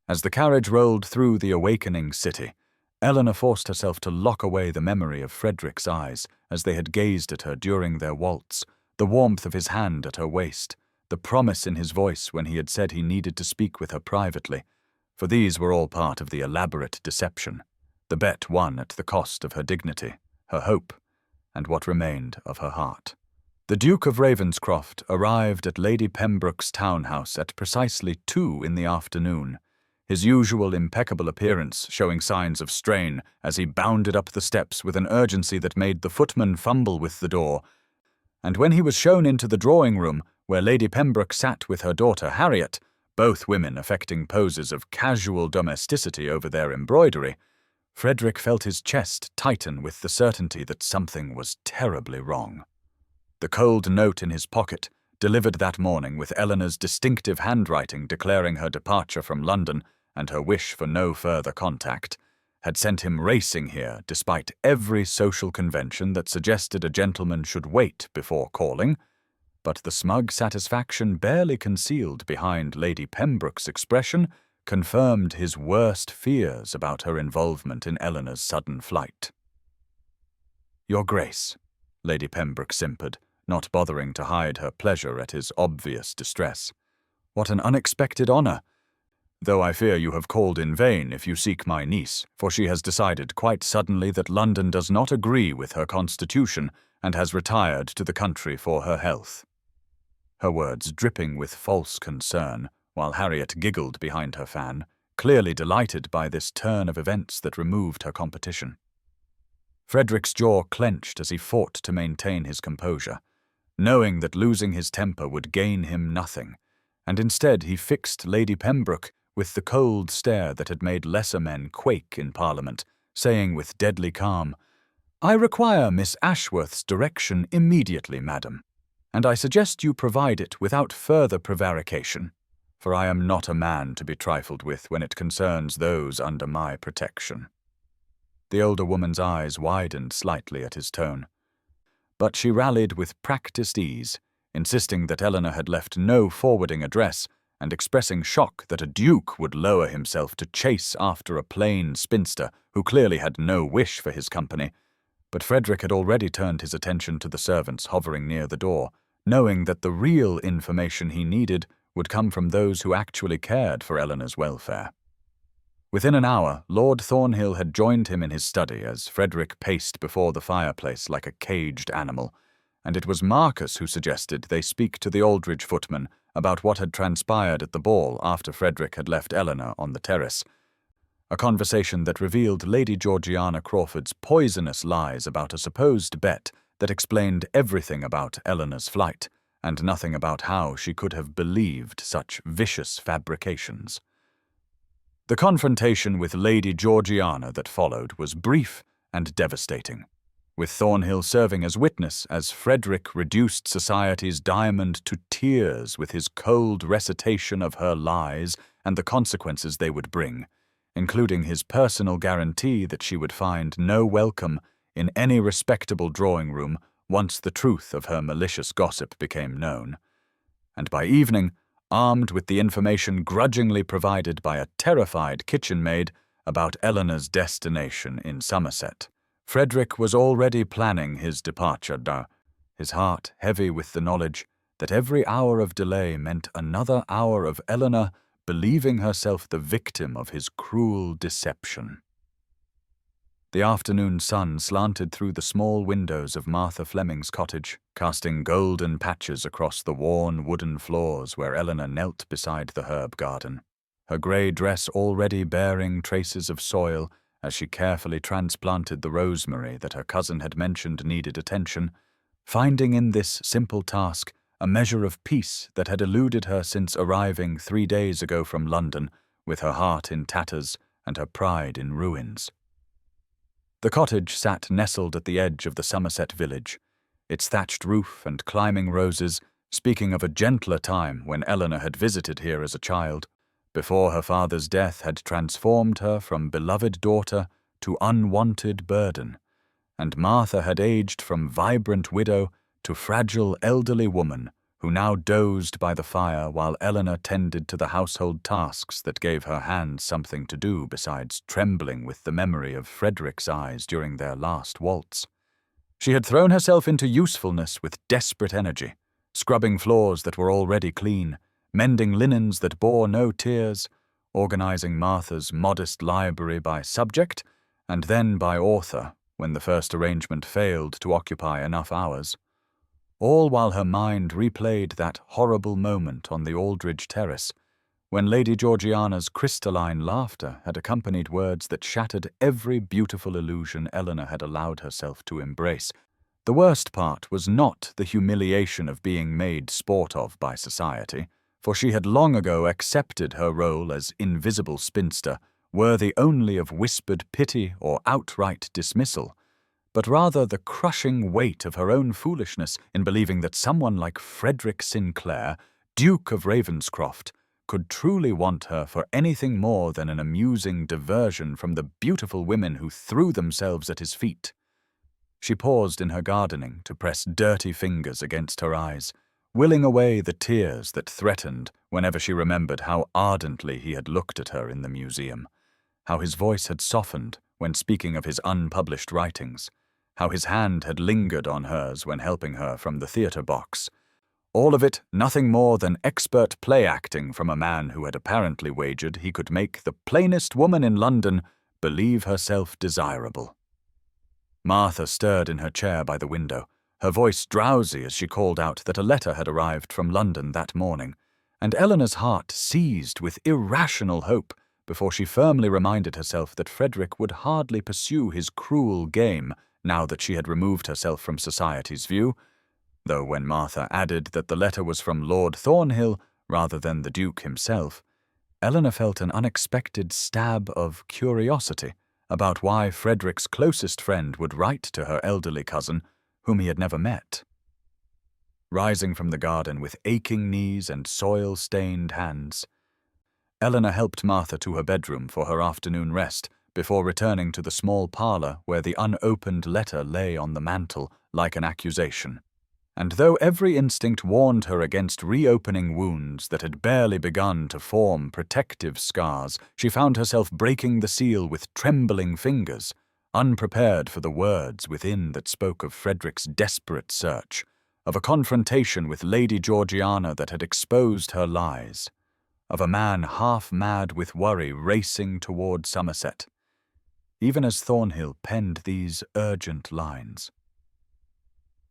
As the carriage rolled through the awakening city, Eleanor forced herself to lock away the memory of Frederick's eyes as they had gazed at her during their waltz, the warmth of his hand at her waist, the promise in his voice when he had said he needed to speak with her privately, for these were all part of the elaborate deception, the bet won at the cost of her dignity, her hope, and what remained of her heart. The Duke of Ravenscroft arrived at Lady Pembroke's townhouse at precisely 2 in the afternoon, his usual impeccable appearance showing signs of strain as he bounded up the steps with an urgency that made the footman fumble with the door, and when he was shown into the drawing-room where Lady Pembroke sat with her daughter Harriet, both women affecting poses of casual domesticity over their embroidery, Frederick felt his chest tighten with the certainty that something was terribly wrong. The cold note in his pocket, delivered that morning with Eleanor's distinctive handwriting declaring her departure from London and her wish for no further contact, had sent him racing here despite every social convention that suggested a gentleman should wait before calling, but the smug satisfaction barely concealed behind Lady Pembroke's expression confirmed his worst fears about her involvement in Eleanor's sudden flight. "Your Grace," Lady Pembroke simpered, not bothering to hide her pleasure at his obvious distress. "What an unexpected honor! Though I fear you have called in vain if you seek my niece, for she has decided quite suddenly that London does not agree with her constitution and has retired to the country for her health." Her words dripping with false concern, while Harriet giggled behind her fan, clearly delighted by this turn of events that removed her competition. Frederick's jaw clenched as he fought to maintain his composure, knowing that losing his temper would gain him nothing, and instead he fixed Lady Pembroke with the cold stare that had made lesser men quake in Parliament, saying with deadly calm, "I require Miss Ashworth's direction immediately, madam, and I suggest you provide it without further prevarication, for I am not a man to be trifled with when it concerns those under my protection." The older woman's eyes widened slightly at his tone, but she rallied with practiced ease, insisting that Eleanor had left no forwarding address and expressing shock that a duke would lower himself to chase after a plain spinster who clearly had no wish for his company. But Frederick had already turned his attention to the servants hovering near the door, knowing that the real information he needed would come from those who actually cared for Eleanor's welfare. Within an hour, Lord Thornhill had joined him in his study as Frederick paced before the fireplace like a caged animal, and it was Marcus who suggested they speak to the Aldridge footman about what had transpired at the ball after Frederick had left Eleanor on the terrace, a conversation that revealed Lady Georgiana Crawford's poisonous lies about a supposed bet that explained everything about Eleanor's flight, and nothing about how she could have believed such vicious fabrications. The confrontation with Lady Georgiana that followed was brief and devastating, with Thornhill serving as witness as Frederick reduced society's diamond to tears with his cold recitation of her lies and the consequences they would bring, including his personal guarantee that she would find no welcome in any respectable drawing-room once the truth of her malicious gossip became known. And by evening, armed with the information grudgingly provided by a terrified kitchen maid about Eleanor's destination in Somerset. Frederick was already planning his departure, his heart heavy with the knowledge that every hour of delay meant another hour of Eleanor believing herself the victim of his cruel deception. The afternoon sun slanted through the small windows of Martha Fleming's cottage, casting golden patches across the worn wooden floors where Eleanor knelt beside the herb garden, her grey dress already bearing traces of soil as she carefully transplanted the rosemary that her cousin had mentioned needed attention, finding in this simple task a measure of peace that had eluded her since arriving 3 days ago from London, with her heart in tatters and her pride in ruins. The cottage sat nestled at the edge of the Somerset village, its thatched roof and climbing roses speaking of a gentler time when Eleanor had visited here as a child, before her father's death had transformed her from beloved daughter to unwanted burden, and Martha had aged from vibrant widow to fragile elderly woman who now dozed by the fire while Eleanor tended to the household tasks that gave her hands something to do besides trembling with the memory of Frederick's eyes during their last waltz. She had thrown herself into usefulness with desperate energy, scrubbing floors that were already clean, mending linens that bore no tears, organizing Martha's modest library by subject and then by author when the first arrangement failed to occupy enough hours, all while her mind replayed that horrible moment on the Aldridge terrace when Lady Georgiana's crystalline laughter had accompanied words that shattered every beautiful illusion Eleanor had allowed herself to embrace. The worst part was not the humiliation of being made sport of by society, for she had long ago accepted her role as invisible spinster, worthy only of whispered pity or outright dismissal, but rather the crushing weight of her own foolishness in believing that someone like Frederick Sinclair, Duke of Ravenscroft, could truly want her for anything more than an amusing diversion from the beautiful women who threw themselves at his feet. She paused in her gardening to press dirty fingers against her eyes, willing away the tears that threatened whenever she remembered how ardently he had looked at her in the museum, how his voice had softened when speaking of his unpublished writings, how his hand had lingered on hers when helping her from the theatre box. All of it nothing more than expert play-acting from a man who had apparently wagered he could make the plainest woman in London believe herself desirable. Martha stirred in her chair by the window, her voice drowsy as she called out that a letter had arrived from London that morning, and Eleanor's heart seized with irrational hope before she firmly reminded herself that Frederick would hardly pursue his cruel game now that she had removed herself from society's view, though when Martha added that the letter was from Lord Thornhill rather than the Duke himself, Eleanor felt an unexpected stab of curiosity about why Frederick's closest friend would write to her elderly cousin, whom he had never met. Rising from the garden with aching knees and soil-stained hands, Eleanor helped Martha to her bedroom for her afternoon rest before returning to the small parlour where the unopened letter lay on the mantel like an accusation. And though every instinct warned her against reopening wounds that had barely begun to form protective scars, she found herself breaking the seal with trembling fingers, unprepared for the words within that spoke of Frederick's desperate search, of a confrontation with Lady Georgiana that had exposed her lies, of a man half mad with worry racing toward Somerset, even as Thornhill penned these urgent lines.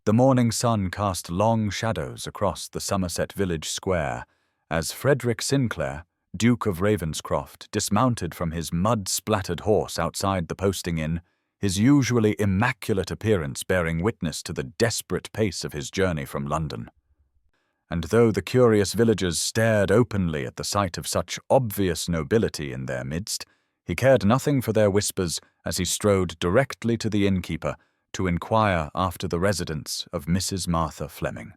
The morning sun cast long shadows across the Somerset village square as Frederick Sinclair, Duke of Ravenscroft, dismounted from his mud-splattered horse outside the posting inn, his usually immaculate appearance bearing witness to the desperate pace of his journey from London. And though the curious villagers stared openly at the sight of such obvious nobility in their midst, he cared nothing for their whispers as he strode directly to the innkeeper to inquire after the residence of Mrs. Martha Fleming.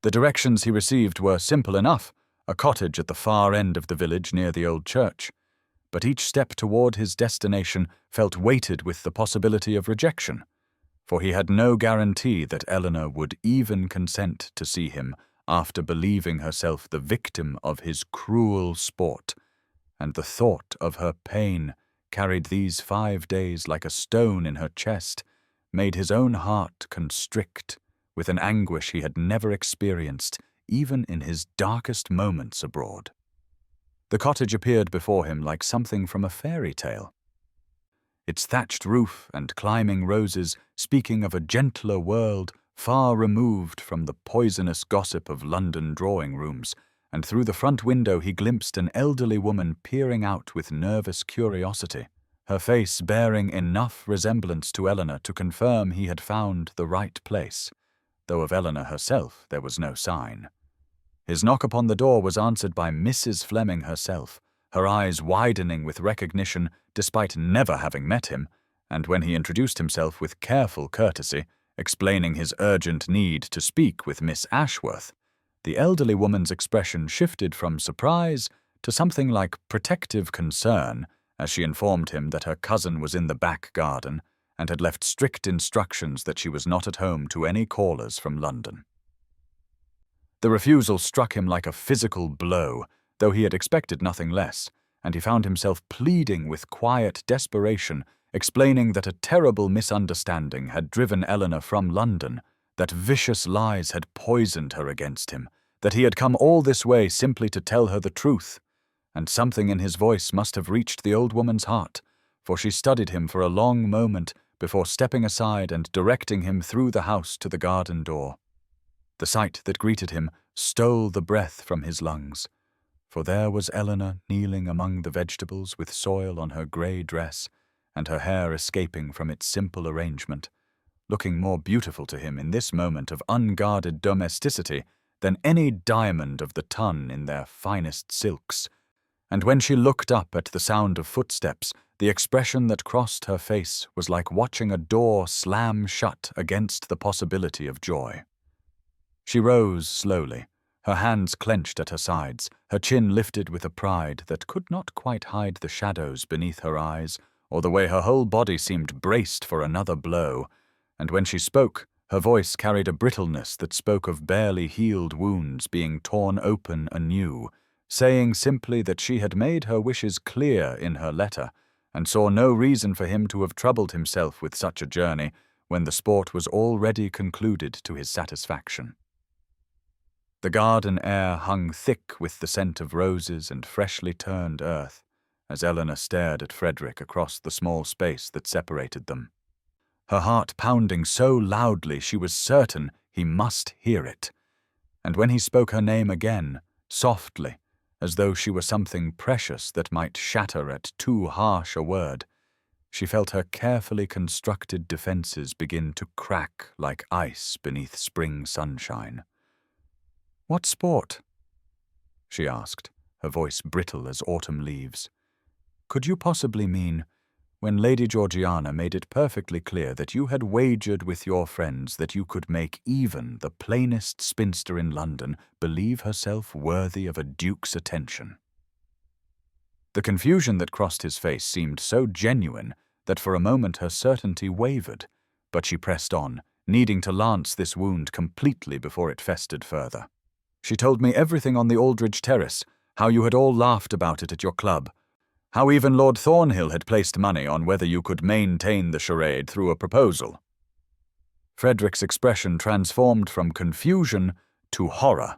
The directions he received were simple enough, a cottage at the far end of the village near the old church, but each step toward his destination felt weighted with the possibility of rejection, for he had no guarantee that Eleanor would even consent to see him after believing herself the victim of his cruel sport, and the thought of her pain, carried these 5 days like a stone in her chest, made his own heart constrict with an anguish he had never experienced, even in his darkest moments abroad. The cottage appeared before him like something from a fairy tale. Its thatched roof and climbing roses speaking of a gentler world far removed from the poisonous gossip of London drawing-rooms, and through the front window he glimpsed an elderly woman peering out with nervous curiosity, her face bearing enough resemblance to Eleanor to confirm he had found the right place, though of Eleanor herself there was no sign. His knock upon the door was answered by Mrs. Fleming herself, her eyes widening with recognition despite never having met him, and when he introduced himself with careful courtesy, explaining his urgent need to speak with Miss Ashworth, the elderly woman's expression shifted from surprise to something like protective concern as she informed him that her cousin was in the back garden and had left strict instructions that she was not at home to any callers from London. The refusal struck him like a physical blow, though he had expected nothing less, and he found himself pleading with quiet desperation, explaining that a terrible misunderstanding had driven Eleanor from London, that vicious lies had poisoned her against him, that he had come all this way simply to tell her the truth, and something in his voice must have reached the old woman's heart, for she studied him for a long moment before stepping aside and directing him through the house to the garden door. The sight that greeted him stole the breath from his lungs, for there was Eleanor kneeling among the vegetables with soil on her grey dress, and her hair escaping from its simple arrangement, looking more beautiful to him in this moment of unguarded domesticity than any diamond of the ton in their finest silks. And when she looked up at the sound of footsteps, the expression that crossed her face was like watching a door slam shut against the possibility of joy. She rose slowly, her hands clenched at her sides, her chin lifted with a pride that could not quite hide the shadows beneath her eyes, or the way her whole body seemed braced for another blow, and when she spoke, her voice carried a brittleness that spoke of barely healed wounds being torn open anew, saying simply that she had made her wishes clear in her letter, and saw no reason for him to have troubled himself with such a journey when the sport was already concluded to his satisfaction. The garden air hung thick with the scent of roses and freshly turned earth, as Eleanor stared at Frederick across the small space that separated them, her heart pounding so loudly she was certain he must hear it. And when he spoke her name again, softly, as though she were something precious that might shatter at too harsh a word, she felt her carefully constructed defenses begin to crack like ice beneath spring sunshine. "What sport?" she asked, her voice brittle as autumn leaves. "Could you possibly mean when Lady Georgiana made it perfectly clear that you had wagered with your friends that you could make even the plainest spinster in London believe herself worthy of a duke's attention?" The confusion that crossed his face seemed so genuine that for a moment her certainty wavered, but she pressed on, needing to lance this wound completely before it festered further. "She told me everything on the Aldridge Terrace, how you had all laughed about it at your club, how even Lord Thornhill had placed money on whether you could maintain the charade through a proposal." Frederick's expression transformed from confusion to horror,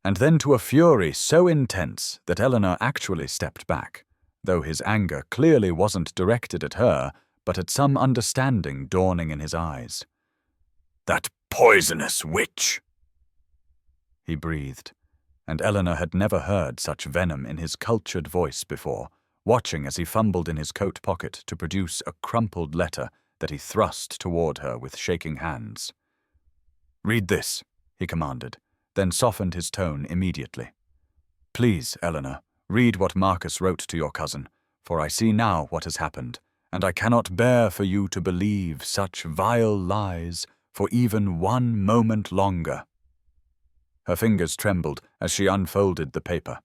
and then to a fury so intense that Eleanor actually stepped back, though his anger clearly wasn't directed at her, but at some understanding dawning in his eyes. "That poisonous witch!" he breathed, and Eleanor had never heard such venom in his cultured voice before, watching as he fumbled in his coat pocket to produce a crumpled letter that he thrust toward her with shaking hands. "Read this," he commanded, then softened his tone immediately. "Please, Eleanor, read what Marcus wrote to your cousin, for I see now what has happened, and I cannot bear for you to believe such vile lies for even one moment longer." Her fingers trembled as she unfolded the paper.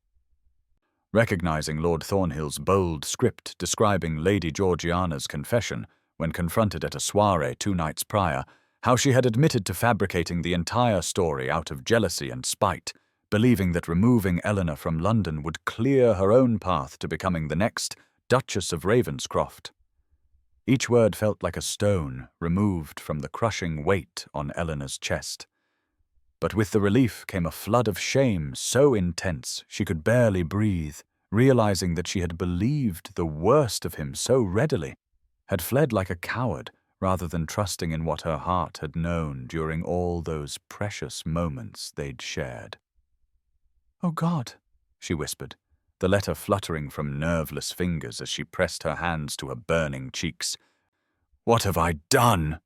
Recognizing Lord Thornhill's bold script describing Lady Georgiana's confession when confronted at a soirée 2 nights prior, How she had admitted to fabricating the entire story out of jealousy and spite, believing that removing Eleanor from London would clear her own path to becoming the next Duchess of Ravenscroft. Each word felt like a stone removed from the crushing weight on Eleanor's chest. But with the relief came a flood of shame so intense she could barely breathe, realizing that she had believed the worst of him so readily, had fled like a coward rather than trusting in what her heart had known during all those precious moments they'd shared. "Oh God," she whispered, the letter fluttering from nerveless fingers as she pressed her hands to her burning cheeks. "What have I done?"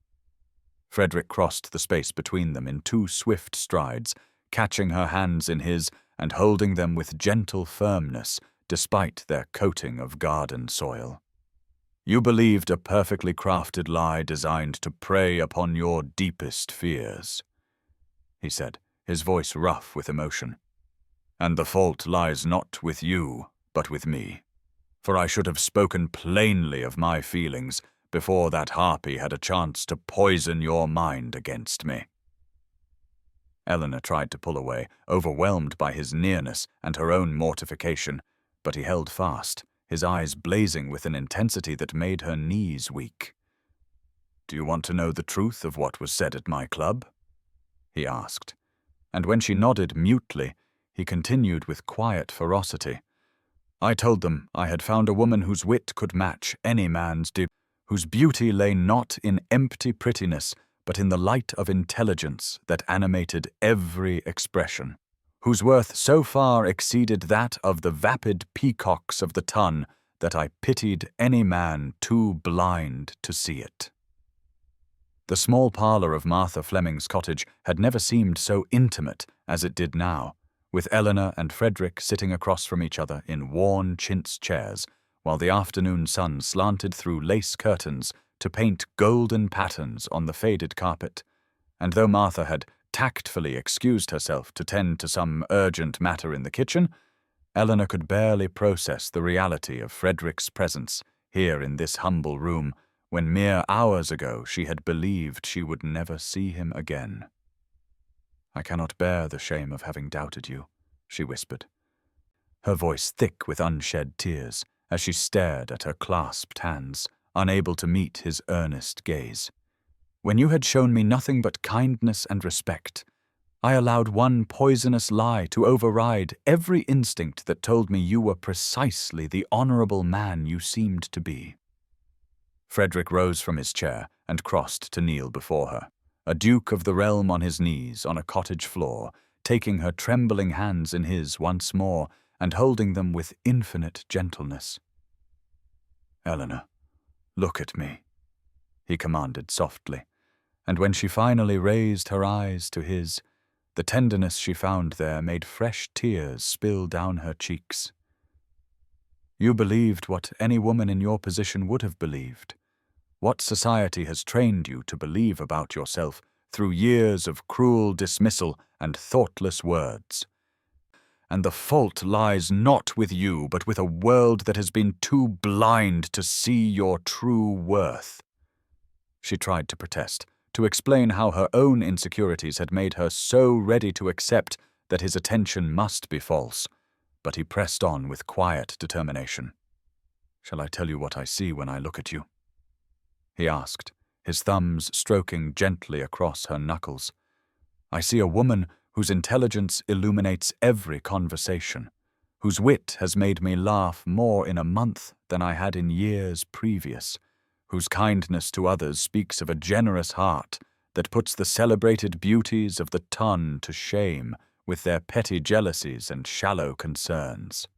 Frederick crossed the space between them in 2 swift strides, catching her hands in his and holding them with gentle firmness despite their coating of garden soil. "You believed a perfectly crafted lie designed to prey upon your deepest fears," he said, his voice rough with emotion. "And the fault lies not with you, but with me. For I should have spoken plainly of my feelings before that harpy had a chance to poison your mind against me." Eleanor tried to pull away, overwhelmed by his nearness and her own mortification, but he held fast, his eyes blazing with an intensity that made her knees weak. "Do you want to know the truth of what was said at my club?" he asked, and when she nodded mutely, he continued with quiet ferocity. "I told them I had found a woman whose wit could match any man's whose beauty lay not in empty prettiness, but in the light of intelligence that animated every expression, whose worth so far exceeded that of the vapid peacocks of the tun that I pitied any man too blind to see it." The small parlour of Martha Fleming's cottage had never seemed so intimate as it did now, with Eleanor and Frederick sitting across from each other in worn chintz chairs, while the afternoon sun slanted through lace curtains to paint golden patterns on the faded carpet, and though Martha had tactfully excused herself to tend to some urgent matter in the kitchen, Eleanor could barely process the reality of Frederick's presence here in this humble room, when mere hours ago she had believed she would never see him again. "I cannot bear the shame of having doubted you," she whispered, her voice thick with unshed tears, as she stared at her clasped hands, unable to meet his earnest gaze. "When you had shown me nothing but kindness and respect, I allowed one poisonous lie to override every instinct that told me you were precisely the honourable man you seemed to be." Frederick rose from his chair and crossed to kneel before her, a duke of the realm on his knees on a cottage floor, taking her trembling hands in his once more and holding them with infinite gentleness. "Eleanor, look at me," he commanded softly, and when she finally raised her eyes to his, the tenderness she found there made fresh tears spill down her cheeks. "You believed what any woman in your position would have believed, what society has trained you to believe about yourself through years of cruel dismissal and thoughtless words. And the fault lies not with you, but with a world that has been too blind to see your true worth." She tried to protest, to explain how her own insecurities had made her so ready to accept that his attention must be false, but he pressed on with quiet determination. "Shall I tell you what I see when I look at you?" he asked, his thumbs stroking gently across her knuckles. "I see a woman whose intelligence illuminates every conversation, whose wit has made me laugh more in a month than I had in years previous, whose kindness to others speaks of a generous heart that puts the celebrated beauties of the ton to shame with their petty jealousies and shallow concerns."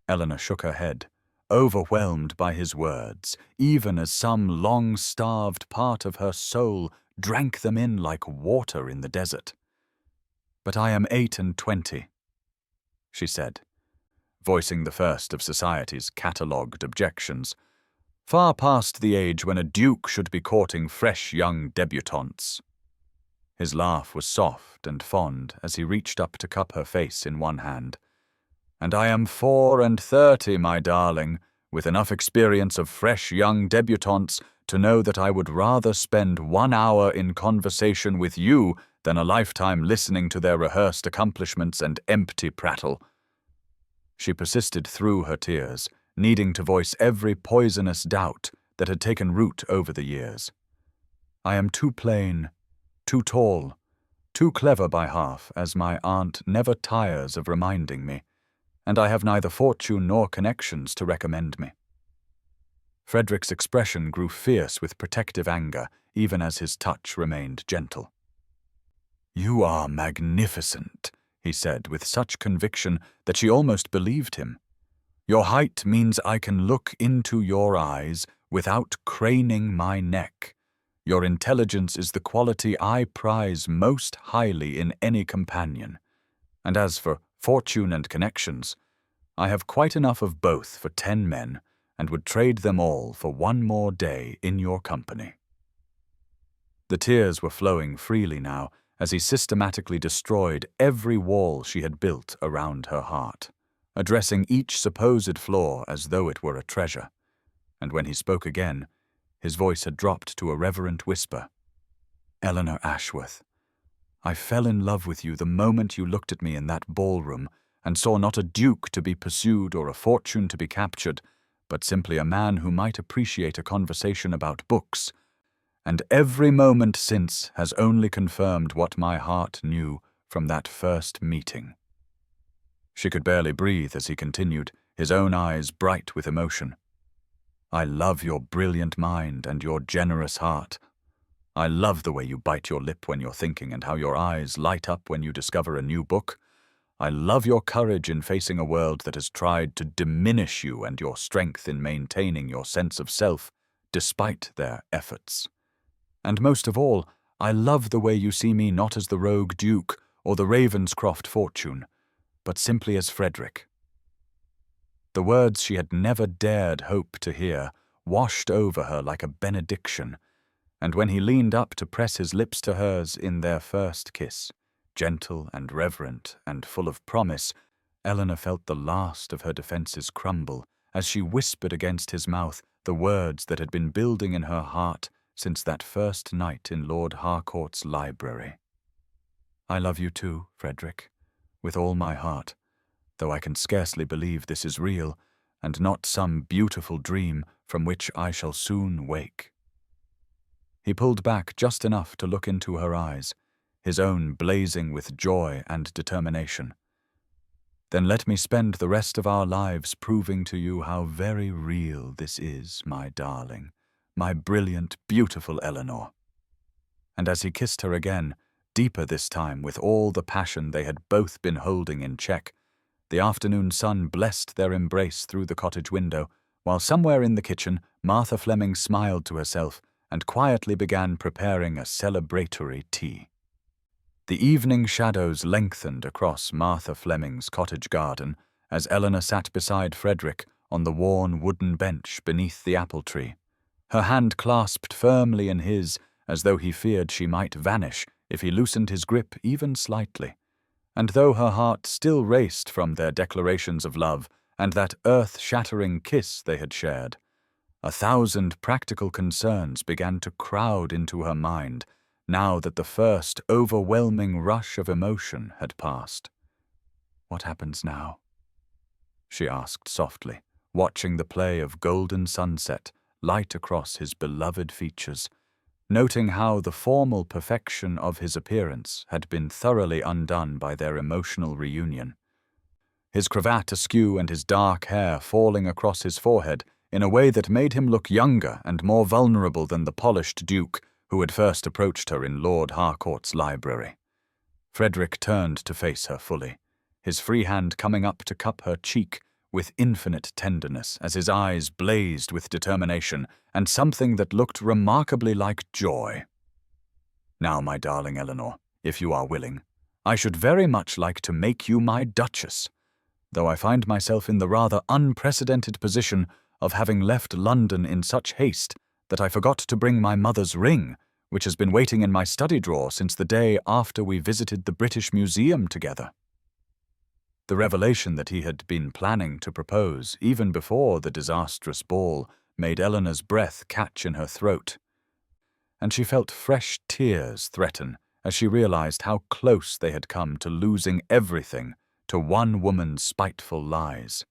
Eleanor shook her head, overwhelmed by his words, even as some long-starved part of her soul drank them in like water in the desert. "But I am 28, she said, voicing the first of society's catalogued objections, far past the age when a duke should be courting fresh young debutantes. His laugh was soft and fond as he reached up to cup her face in one hand. "And I am 34, my darling, with enough experience of fresh young debutantes to know that I would rather spend 1 hour in conversation with you than a lifetime listening to their rehearsed accomplishments and empty prattle." She persisted through her tears, needing to voice every poisonous doubt that had taken root over the years. "I am too plain, too tall, too clever by half, as my aunt never tires of reminding me, and I have neither fortune nor connections to recommend me." Frederick's expression grew fierce with protective anger, even as his touch remained gentle. "You are magnificent," he said with such conviction that she almost believed him. "Your height means I can look into your eyes without craning my neck. Your intelligence is the quality I prize most highly in any companion. And as for fortune and connections, I have quite enough of both for 10 men, and would trade them all for 1 more day in your company." The tears were flowing freely now, as he systematically destroyed every wall she had built around her heart, addressing each supposed flaw as though it were a treasure. And when he spoke again, his voice had dropped to a reverent whisper. "Eleanor Ashworth, I fell in love with you the moment you looked at me in that ballroom and saw not a duke to be pursued or a fortune to be captured, but simply a man who might appreciate a conversation about books. And every moment since has only confirmed what my heart knew from that first meeting." She could barely breathe as he continued, his own eyes bright with emotion. "I love your brilliant mind and your generous heart. I love the way you bite your lip when you're thinking and how your eyes light up when you discover a new book. I love your courage in facing a world that has tried to diminish you and your strength in maintaining your sense of self, despite their efforts. And most of all, I love the way you see me not as the rogue duke or the Ravenscroft fortune, but simply as Frederick." The words she had never dared hope to hear washed over her like a benediction, and when he leaned up to press his lips to hers in their first kiss, gentle and reverent and full of promise, Eleanor felt the last of her defenses crumble as she whispered against his mouth the words that had been building in her heart since that first night in Lord Harcourt's library. "I love you too, Frederick, with all my heart, though I can scarcely believe this is real, and not some beautiful dream from which I shall soon wake." He pulled back just enough to look into her eyes, his own blazing with joy and determination. "Then let me spend the rest of our lives proving to you how very real this is, my darling, my brilliant, beautiful Eleanor." And as he kissed her again, deeper this time with all the passion they had both been holding in check, the afternoon sun blessed their embrace through the cottage window, while somewhere in the kitchen Martha Fleming smiled to herself and quietly began preparing a celebratory tea. The evening shadows lengthened across Martha Fleming's cottage garden as Eleanor sat beside Frederick on the worn wooden bench beneath the apple tree, her hand clasped firmly in his as though he feared she might vanish if he loosened his grip even slightly. And though her heart still raced from their declarations of love and that earth-shattering kiss they had shared, 1,000 practical concerns began to crowd into her mind now that the first overwhelming rush of emotion had passed. "What happens now?" she asked softly, watching the play of golden sunset light across his beloved features, noting how the formal perfection of his appearance had been thoroughly undone by their emotional reunion. His cravat askew and his dark hair falling across his forehead in a way that made him look younger and more vulnerable than the polished duke who had first approached her in Lord Harcourt's library. Frederick turned to face her fully, his free hand coming up to cup her cheek with infinite tenderness as his eyes blazed with determination and something that looked remarkably like joy. "Now, my darling Eleanor, if you are willing, I should very much like to make you my Duchess, though I find myself in the rather unprecedented position of having left London in such haste that I forgot to bring my mother's ring, which has been waiting in my study drawer since the day after we visited the British Museum together." The revelation that he had been planning to propose even before the disastrous ball made Eleanor's breath catch in her throat, and she felt fresh tears threaten as she realized how close they had come to losing everything to one woman's spiteful lies.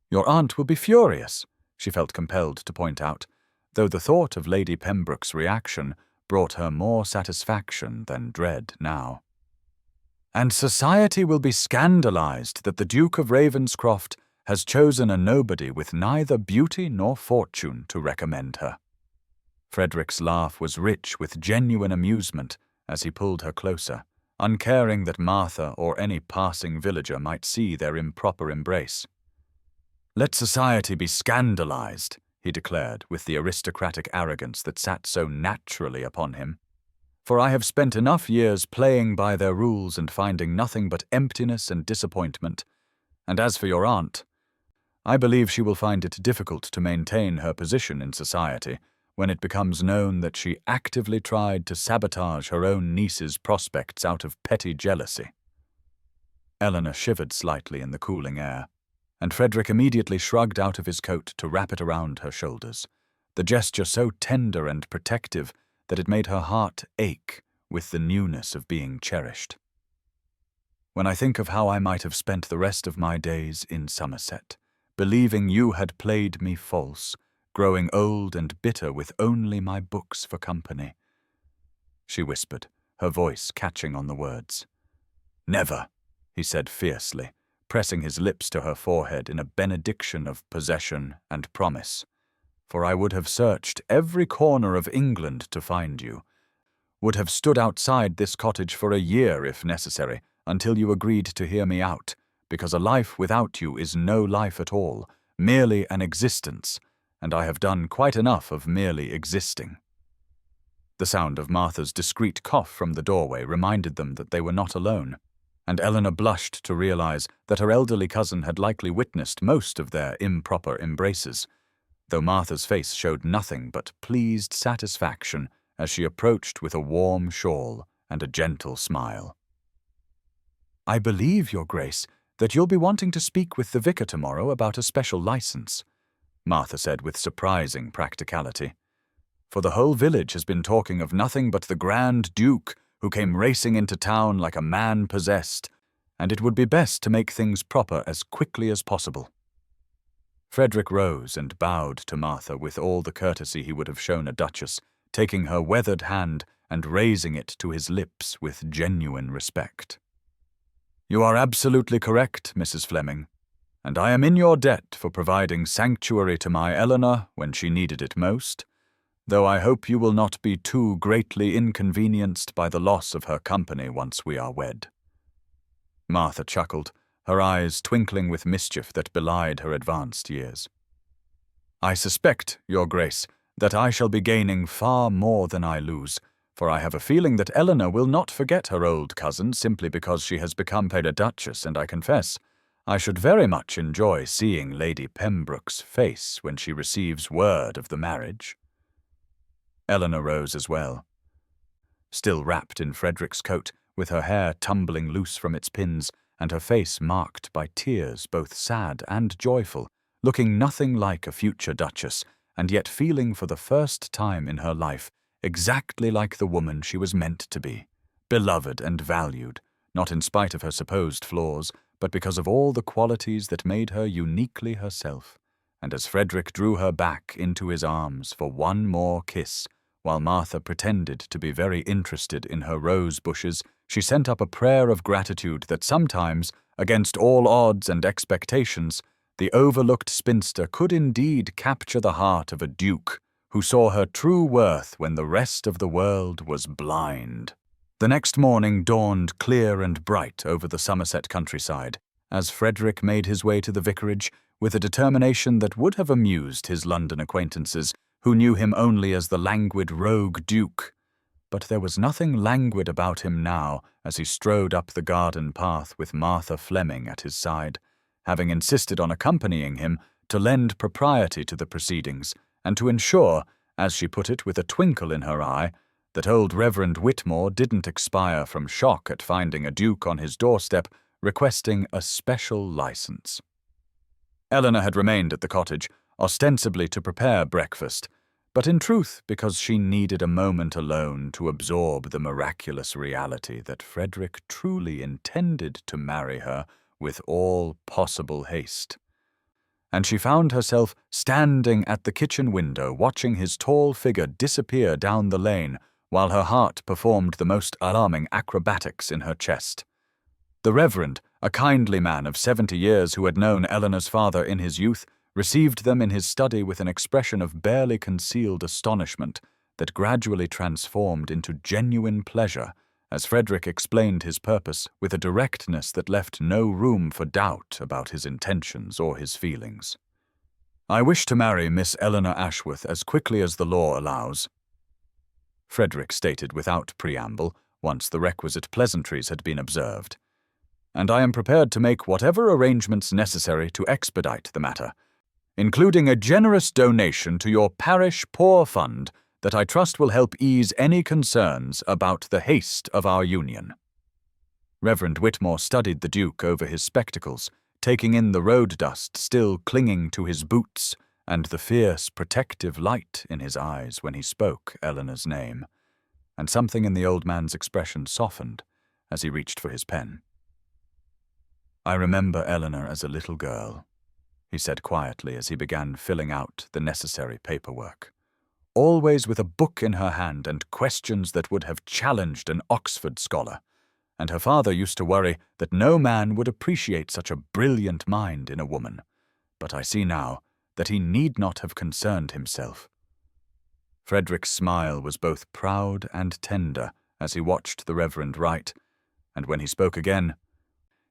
"Your aunt will be furious," she felt compelled to point out, though the thought of Lady Pembroke's reaction brought her more satisfaction than dread now. "And society will be scandalized that the Duke of Ravenscroft has chosen a nobody with neither beauty nor fortune to recommend her." Frederick's laugh was rich with genuine amusement as he pulled her closer, uncaring that Martha or any passing villager might see their improper embrace. "Let society be scandalized," he declared with the aristocratic arrogance that sat so naturally upon him. "For I have spent enough years playing by their rules and finding nothing but emptiness and disappointment. And as for your aunt, I believe she will find it difficult to maintain her position in society when it becomes known that she actively tried to sabotage her own niece's prospects out of petty jealousy." Eleanor shivered slightly in the cooling air, and Frederick immediately shrugged out of his coat to wrap it around her shoulders, the gesture so tender and protective that it made her heart ache with the newness of being cherished. "When I think of how I might have spent the rest of my days in Somerset, believing you had played me false, growing old and bitter with only my books for company," she whispered, her voice catching on the words. "Never," he said fiercely, pressing his lips to her forehead in a benediction of possession and promise. "For I would have searched every corner of England to find you, would have stood outside this cottage for a year if necessary, until you agreed to hear me out, because a life without you is no life at all, merely an existence, and I have done quite enough of merely existing." The sound of Martha's discreet cough from the doorway reminded them that they were not alone, and Eleanor blushed to realize that her elderly cousin had likely witnessed most of their improper embraces, though Martha's face showed nothing but pleased satisfaction as she approached with a warm shawl and a gentle smile. "I believe, Your Grace, that you'll be wanting to speak with the vicar tomorrow about a special license," Martha said with surprising practicality. "For the whole village has been talking of nothing but the Grand Duke, who came racing into town like a man possessed, and it would be best to make things proper as quickly as possible." Frederick rose and bowed to Martha with all the courtesy he would have shown a duchess, taking her weathered hand and raising it to his lips with genuine respect. "You are absolutely correct, Mrs. Fleming, and I am in your debt for providing sanctuary to my Eleanor when she needed it most, though I hope you will not be too greatly inconvenienced by the loss of her company once we are wed." Martha chuckled, her eyes twinkling with mischief that belied her advanced years. "I suspect, Your Grace, that I shall be gaining far more than I lose, for I have a feeling that Eleanor will not forget her old cousin simply because she has become a duchess, and I confess, I should very much enjoy seeing Lady Pembroke's face when she receives word of the marriage." Eleanor rose as well. Still wrapped in Frederick's coat, with her hair tumbling loose from its pins, and her face marked by tears both sad and joyful, looking nothing like a future duchess, and yet feeling for the first time in her life exactly like the woman she was meant to be, beloved and valued, not in spite of her supposed flaws, but because of all the qualities that made her uniquely herself. And as Frederick drew her back into his arms for one more kiss, while Martha pretended to be very interested in her rose bushes, she sent up a prayer of gratitude that sometimes, against all odds and expectations, the overlooked spinster could indeed capture the heart of a duke who saw her true worth when the rest of the world was blind. The next morning dawned clear and bright over the Somerset countryside, as Frederick made his way to the vicarage with a determination that would have amused his London acquaintances, who knew him only as the languid rogue duke. But there was nothing languid about him now as he strode up the garden path with Martha Fleming at his side, having insisted on accompanying him to lend propriety to the proceedings, and to ensure, as she put it with a twinkle in her eye, that old Reverend Whitmore didn't expire from shock at finding a duke on his doorstep requesting a special license. Eleanor had remained at the cottage, ostensibly to prepare breakfast, but in truth because she needed a moment alone to absorb the miraculous reality that Frederick truly intended to marry her with all possible haste. And she found herself standing at the kitchen window watching his tall figure disappear down the lane while her heart performed the most alarming acrobatics in her chest. The Reverend, a kindly man of 70 years who had known Eleanor's father in his youth, received them in his study with an expression of barely concealed astonishment that gradually transformed into genuine pleasure as Frederick explained his purpose with a directness that left no room for doubt about his intentions or his feelings. "I wish to marry Miss Eleanor Ashworth as quickly as the law allows," Frederick stated without preamble, once the requisite pleasantries had been observed. "And I am prepared to make whatever arrangements necessary to expedite the matter, including a generous donation to your parish poor fund that I trust will help ease any concerns about the haste of our union." Reverend Whitmore studied the Duke over his spectacles, taking in the road dust still clinging to his boots and the fierce, protective light in his eyes when he spoke Eleanor's name, and something in the old man's expression softened as he reached for his pen. "I remember Eleanor as a little girl," he said quietly as he began filling out the necessary paperwork. "Always with a book in her hand and questions that would have challenged an Oxford scholar, and her father used to worry that no man would appreciate such a brilliant mind in a woman, but I see now that he need not have concerned himself." Frederick's smile was both proud and tender as he watched the Reverend write, and when he spoke again,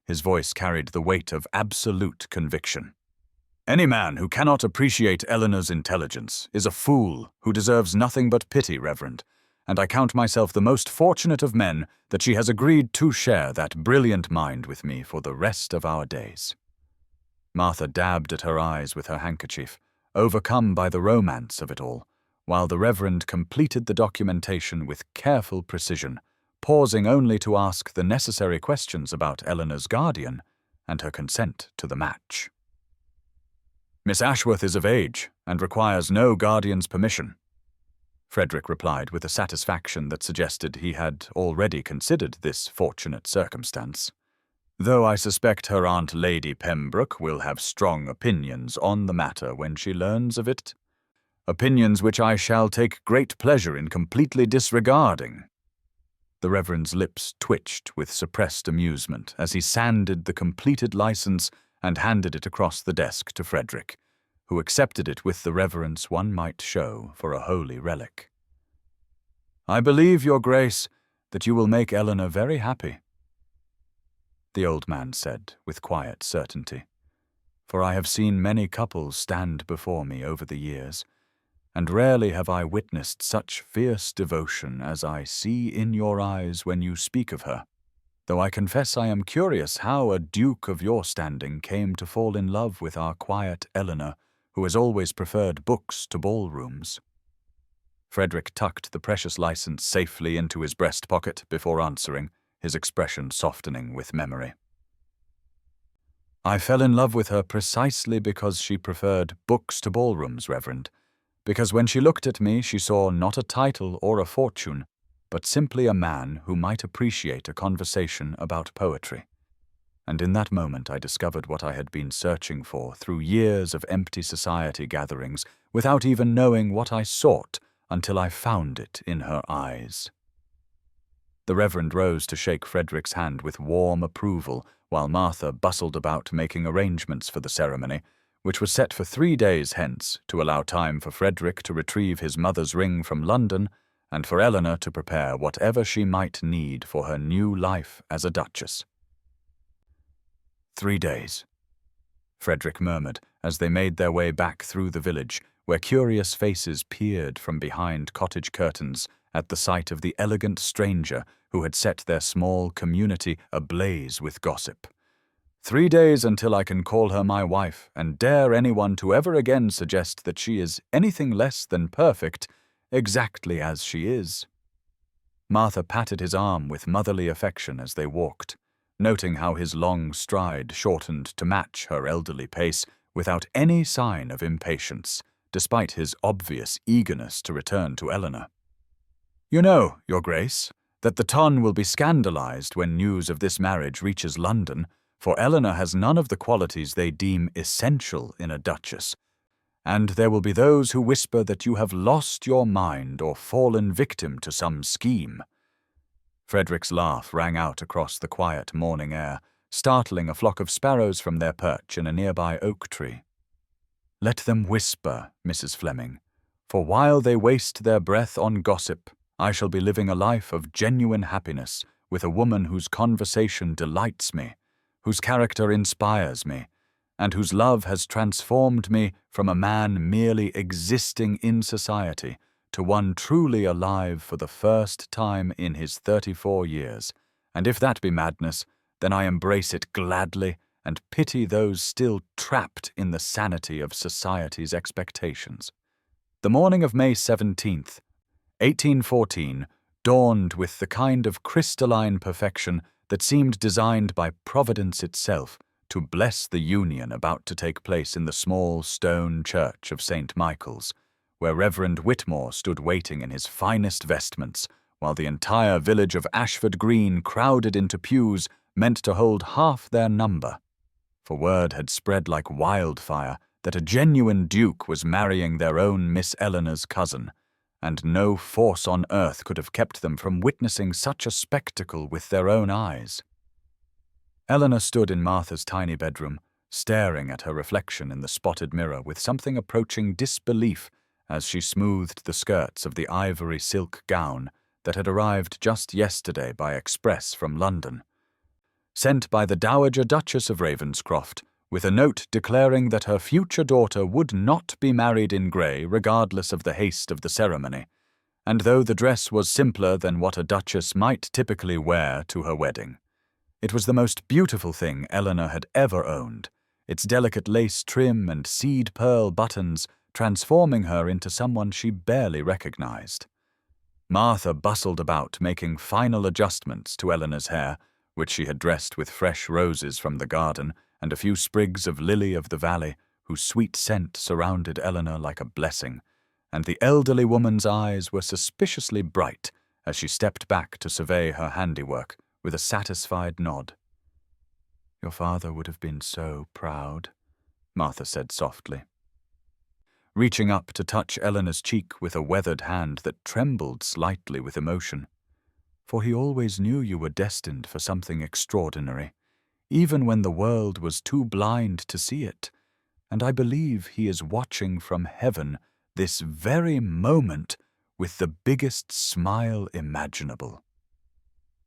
his voice carried the weight of absolute conviction. "Any man who cannot appreciate Eleanor's intelligence is a fool who deserves nothing but pity, Reverend, and I count myself the most fortunate of men that she has agreed to share that brilliant mind with me for the rest of our days." Martha dabbed at her eyes with her handkerchief, overcome by the romance of it all, while the Reverend completed the documentation with careful precision, pausing only to ask the necessary questions about Eleanor's guardian and her consent to the match. "Miss Ashworth is of age and requires no guardian's permission," Frederick replied with a satisfaction that suggested he had already considered this fortunate circumstance, "though I suspect her Aunt Lady Pembroke will have strong opinions on the matter when she learns of it. Opinions which I shall take great pleasure in completely disregarding." The Reverend's lips twitched with suppressed amusement as he sanded the completed license and handed it across the desk to Frederick, who accepted it with the reverence one might show for a holy relic. "I believe, Your Grace, that you will make Eleanor very happy," the old man said with quiet certainty, "for I have seen many couples stand before me over the years, and rarely have I witnessed such fierce devotion as I see in your eyes when you speak of her, though I confess I am curious how a duke of your standing came to fall in love with our quiet Eleanor, who has always preferred books to ballrooms." Frederick tucked the precious license safely into his breast pocket before answering, his expression softening with memory. "I fell in love with her precisely because she preferred books to ballrooms, Reverend, because when she looked at me she saw not a title or a fortune, but simply a man who might appreciate a conversation about poetry. And in that moment I discovered what I had been searching for through years of empty society gatherings, without even knowing what I sought until I found it in her eyes." The Reverend rose to shake Frederick's hand with warm approval, while Martha bustled about making arrangements for the ceremony, which was set for 3 days hence to allow time for Frederick to retrieve his mother's ring from London and for Eleanor to prepare whatever she might need for her new life as a duchess. 3 days, Frederick murmured as they made their way back through the village, where curious faces peered from behind cottage curtains at the sight of the elegant stranger who had set their small community ablaze with gossip. 3 days until I can call her my wife and dare anyone to ever again suggest that she is anything less than perfect, exactly as she is." Martha patted his arm with motherly affection as they walked, noting how his long stride shortened to match her elderly pace without any sign of impatience, despite his obvious eagerness to return to Eleanor. "You know, Your Grace, that the ton will be scandalized when news of this marriage reaches London, for Eleanor has none of the qualities they deem essential in a duchess, and there will be those who whisper that you have lost your mind or fallen victim to some scheme." Frederick's laugh rang out across the quiet morning air, startling a flock of sparrows from their perch in a nearby oak tree. "Let them whisper, Mrs. Fleming, for while they waste their breath on gossip, I shall be living a life of genuine happiness with a woman whose conversation delights me, whose character inspires me, and whose love has transformed me from a man merely existing in society to one truly alive for the first time in his 34 years. And if that be madness, then I embrace it gladly and pity those still trapped in the sanity of society's expectations." The morning of May 17th, 1814, dawned with the kind of crystalline perfection that seemed designed by Providence itself to bless the union about to take place in the small stone church of St. Michael's, where Reverend Whitmore stood waiting in his finest vestments, while the entire village of Ashford Green crowded into pews meant to hold half their number. For word had spread like wildfire that a genuine duke was marrying their own Miss Eleanor's cousin, and no force on earth could have kept them from witnessing such a spectacle with their own eyes. Eleanor stood in Martha's tiny bedroom, staring at her reflection in the spotted mirror with something approaching disbelief as she smoothed the skirts of the ivory silk gown that had arrived just yesterday by express from London, sent by the Dowager Duchess of Ravenscroft, with a note declaring that her future daughter would not be married in grey regardless of the haste of the ceremony, and though the dress was simpler than what a duchess might typically wear to her wedding, it was the most beautiful thing Eleanor had ever owned, its delicate lace trim and seed-pearl buttons transforming her into someone she barely recognized. Martha bustled about making final adjustments to Eleanor's hair, which she had dressed with fresh roses from the garden and a few sprigs of lily of the valley, whose sweet scent surrounded Eleanor like a blessing, and the elderly woman's eyes were suspiciously bright as she stepped back to survey her handiwork with a satisfied nod. "Your father would have been so proud," Martha said softly, reaching up to touch Eleanor's cheek with a weathered hand that trembled slightly with emotion. "For he always knew you were destined for something extraordinary, even when the world was too blind to see it, and I believe he is watching from heaven this very moment with the biggest smile imaginable."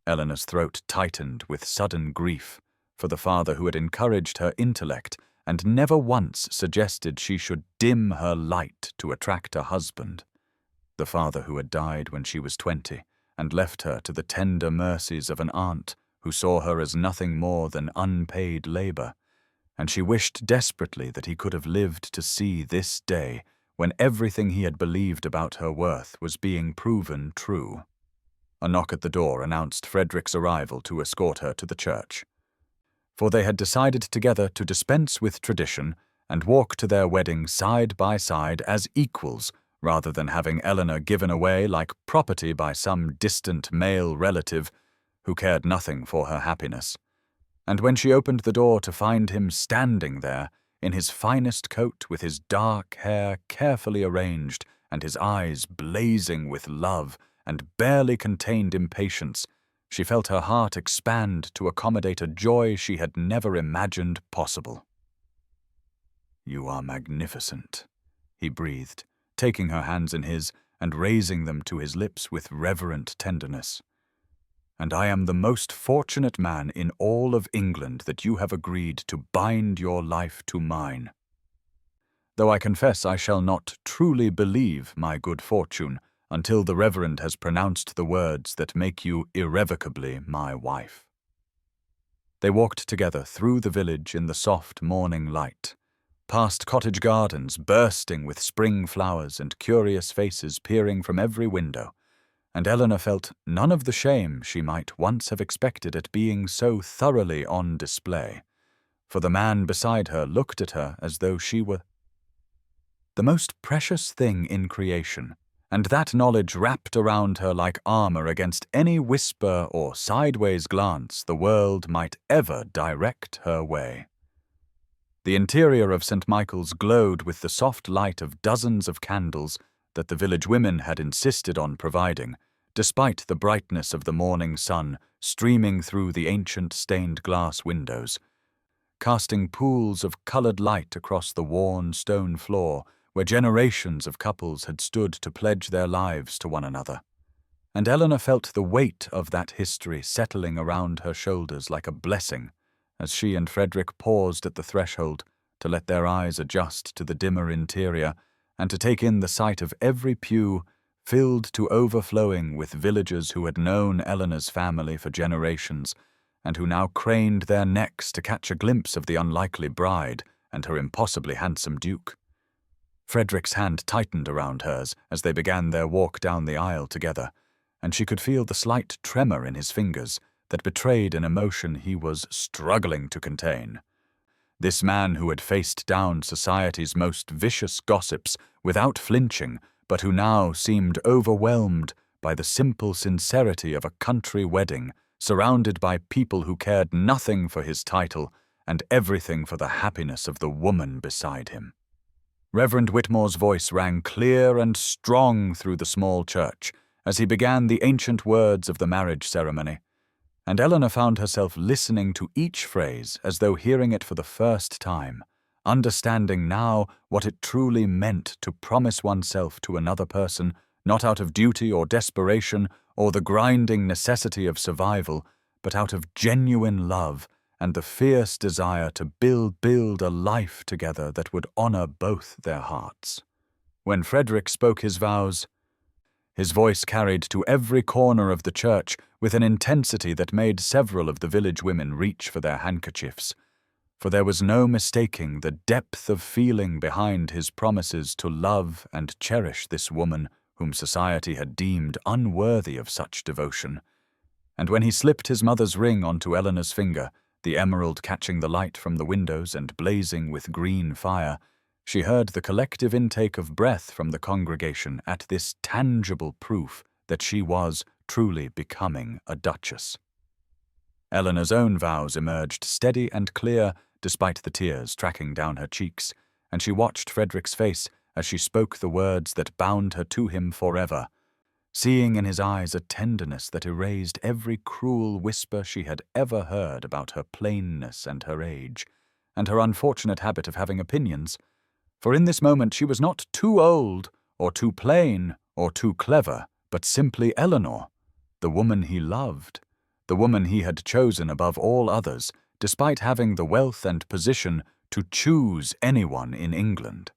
Eleanor's throat tightened with sudden grief for the father who had encouraged her intellect and never once suggested she should dim her light to attract a husband, the father who had died when she was 20 and left her to the tender mercies of an aunt who saw her as nothing more than unpaid labor, and she wished desperately that he could have lived to see this day when everything he had believed about her worth was being proven true. A knock at the door announced Frederick's arrival to escort her to the church, for they had decided together to dispense with tradition and walk to their wedding side by side as equals, rather than having Eleanor given away like property by some distant male relative who cared nothing for her happiness. And when she opened the door to find him standing there, in his finest coat with his dark hair carefully arranged and his eyes blazing with love and barely contained impatience, she felt her heart expand to accommodate a joy she had never imagined possible. "You are magnificent," he breathed, taking her hands in his and raising them to his lips with reverent tenderness. "And I am the most fortunate man in all of England that you have agreed to bind your life to mine. Though I confess I shall not truly believe my good fortune until the Reverend has pronounced the words that make you irrevocably my wife." They walked together through the village in the soft morning light, past cottage gardens bursting with spring flowers and curious faces peering from every window, and Eleanor felt none of the shame she might once have expected at being so thoroughly on display, for the man beside her looked at her as though she were the most precious thing in creation, and that knowledge wrapped around her like armor against any whisper or sideways glance the world might ever direct her way. The interior of St. Michael's glowed with the soft light of dozens of candles that the village women had insisted on providing, despite the brightness of the morning sun streaming through the ancient stained glass windows, casting pools of colored light across the worn stone floor where generations of couples had stood to pledge their lives to one another. And Eleanor felt the weight of that history settling around her shoulders like a blessing as she and Frederick paused at the threshold to let their eyes adjust to the dimmer interior and to take in the sight of every pew filled to overflowing with villagers who had known Eleanor's family for generations and who now craned their necks to catch a glimpse of the unlikely bride and her impossibly handsome duke. Frederick's hand tightened around hers as they began their walk down the aisle together, and she could feel the slight tremor in his fingers that betrayed an emotion he was struggling to contain. This man who had faced down society's most vicious gossips without flinching, but who now seemed overwhelmed by the simple sincerity of a country wedding, surrounded by people who cared nothing for his title and everything for the happiness of the woman beside him. Reverend Whitmore's voice rang clear and strong through the small church as he began the ancient words of the marriage ceremony, and Eleanor found herself listening to each phrase as though hearing it for the first time, understanding now what it truly meant to promise oneself to another person, not out of duty or desperation or the grinding necessity of survival, but out of genuine love and the fierce desire to build a life together that would honor both their hearts. When Frederick spoke his vows, his voice carried to every corner of the church with an intensity that made several of the village women reach for their handkerchiefs, for there was no mistaking the depth of feeling behind his promises to love and cherish this woman whom society had deemed unworthy of such devotion. And when he slipped his mother's ring onto Eleanor's finger, the emerald catching the light from the windows and blazing with green fire, she heard the collective intake of breath from the congregation at this tangible proof that she was truly becoming a duchess. Eleanor's own vows emerged steady and clear despite the tears tracking down her cheeks, and she watched Frederick's face as she spoke the words that bound her to him forever, seeing in his eyes a tenderness that erased every cruel whisper she had ever heard about her plainness and her age, and her unfortunate habit of having opinions. For in this moment she was not too old, or too plain, or too clever, but simply Eleanor, the woman he loved, the woman he had chosen above all others, despite having the wealth and position to choose anyone in England.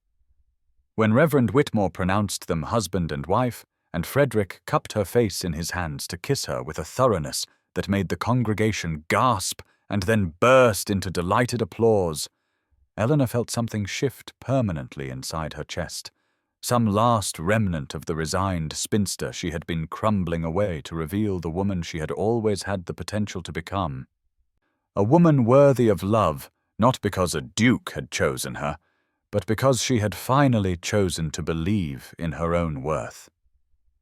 When Reverend Whitmore pronounced them husband and wife, and Frederick cupped her face in his hands to kiss her with a thoroughness that made the congregation gasp and then burst into delighted applause, Eleanor felt something shift permanently inside her chest, some last remnant of the resigned spinster she had been crumbling away to reveal the woman she had always had the potential to become. A woman worthy of love, not because a duke had chosen her, but because she had finally chosen to believe in her own worth.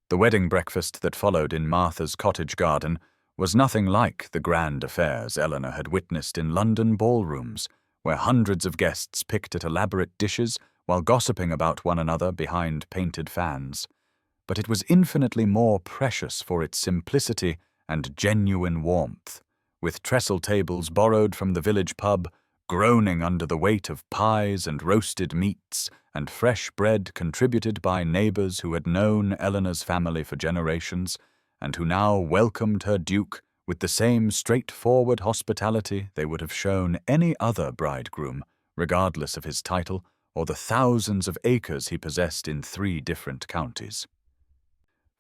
The wedding breakfast that followed in Martha's cottage garden was nothing like the grand affairs Eleanor had witnessed in London ballrooms, where hundreds of guests picked at elaborate dishes while gossiping about one another behind painted fans. But it was infinitely more precious for its simplicity and genuine warmth, with trestle tables borrowed from the village pub, groaning under the weight of pies and roasted meats and fresh bread contributed by neighbors who had known Eleanor's family for generations, and who now welcomed her duke with the same straightforward hospitality they would have shown any other bridegroom, regardless of his title or the thousands of acres he possessed in 3 different counties.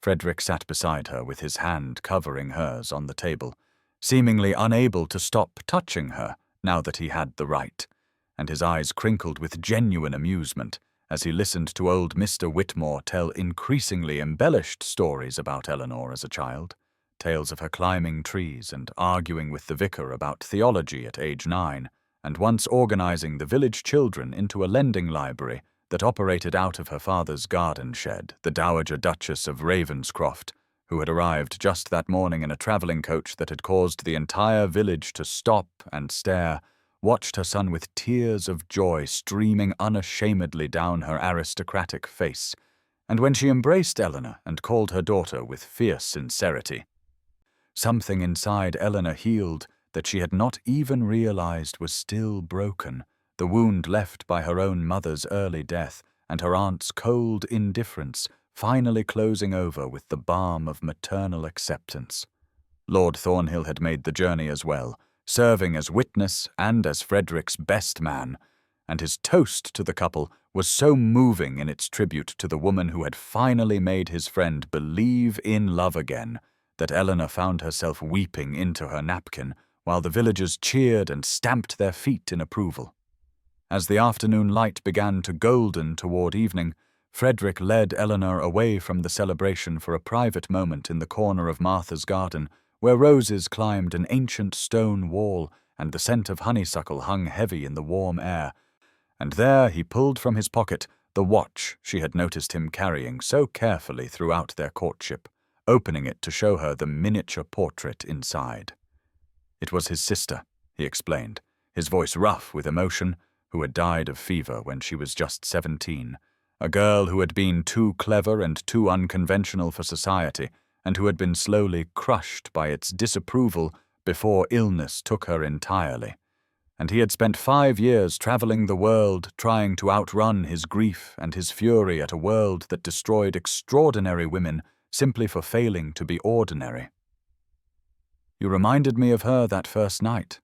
Frederick sat beside her with his hand covering hers on the table, seemingly unable to stop touching her now that he had the right, and his eyes crinkled with genuine amusement as he listened to old Mr. Whitmore tell increasingly embellished stories about Eleanor as a child, tales of her climbing trees and arguing with the vicar about theology at age 9, and once organizing the village children into a lending library that operated out of her father's garden shed. The Dowager Duchess of Ravenscroft, who had arrived just that morning in a travelling coach that had caused the entire village to stop and stare, watched her son with tears of joy streaming unashamedly down her aristocratic face, and when she embraced Eleanor and called her daughter with fierce sincerity, something inside Eleanor healed that she had not even realized was still broken, the wound left by her own mother's early death and her aunt's cold indifference finally closing over with the balm of maternal acceptance. Lord Thornhill had made the journey as well, serving as witness and as Frederick's best man, and his toast to the couple was so moving in its tribute to the woman who had finally made his friend believe in love again that Eleanor found herself weeping into her napkin while the villagers cheered and stamped their feet in approval. As the afternoon light began to golden toward evening, Frederick led Eleanor away from the celebration for a private moment in the corner of Martha's garden, where roses climbed an ancient stone wall and the scent of honeysuckle hung heavy in the warm air, and there he pulled from his pocket the watch she had noticed him carrying so carefully throughout their courtship, opening it to show her the miniature portrait inside. It was his sister, he explained, his voice rough with emotion, who had died of fever when she was just 17, a girl who had been too clever and too unconventional for society, and who had been slowly crushed by its disapproval before illness took her entirely. And he had spent 5 years traveling the world trying to outrun his grief and his fury at a world that destroyed extraordinary women simply for failing to be ordinary. "You reminded me of her that first night,"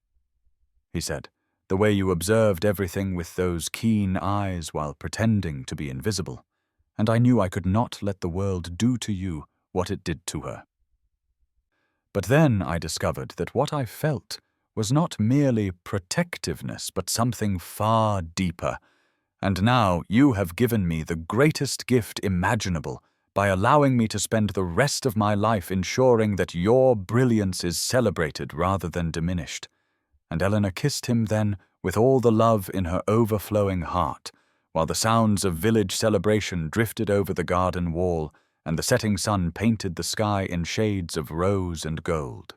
he said, "the way you observed everything with those keen eyes while pretending to be invisible, and I knew I could not let the world do to you what it did to her. But then I discovered that what I felt was not merely protectiveness, but something far deeper, and now you have given me the greatest gift imaginable by allowing me to spend the rest of my life ensuring that your brilliance is celebrated rather than diminished." And Eleanor kissed him then with all the love in her overflowing heart, while the sounds of village celebration drifted over the garden wall and the setting sun painted the sky in shades of rose and gold.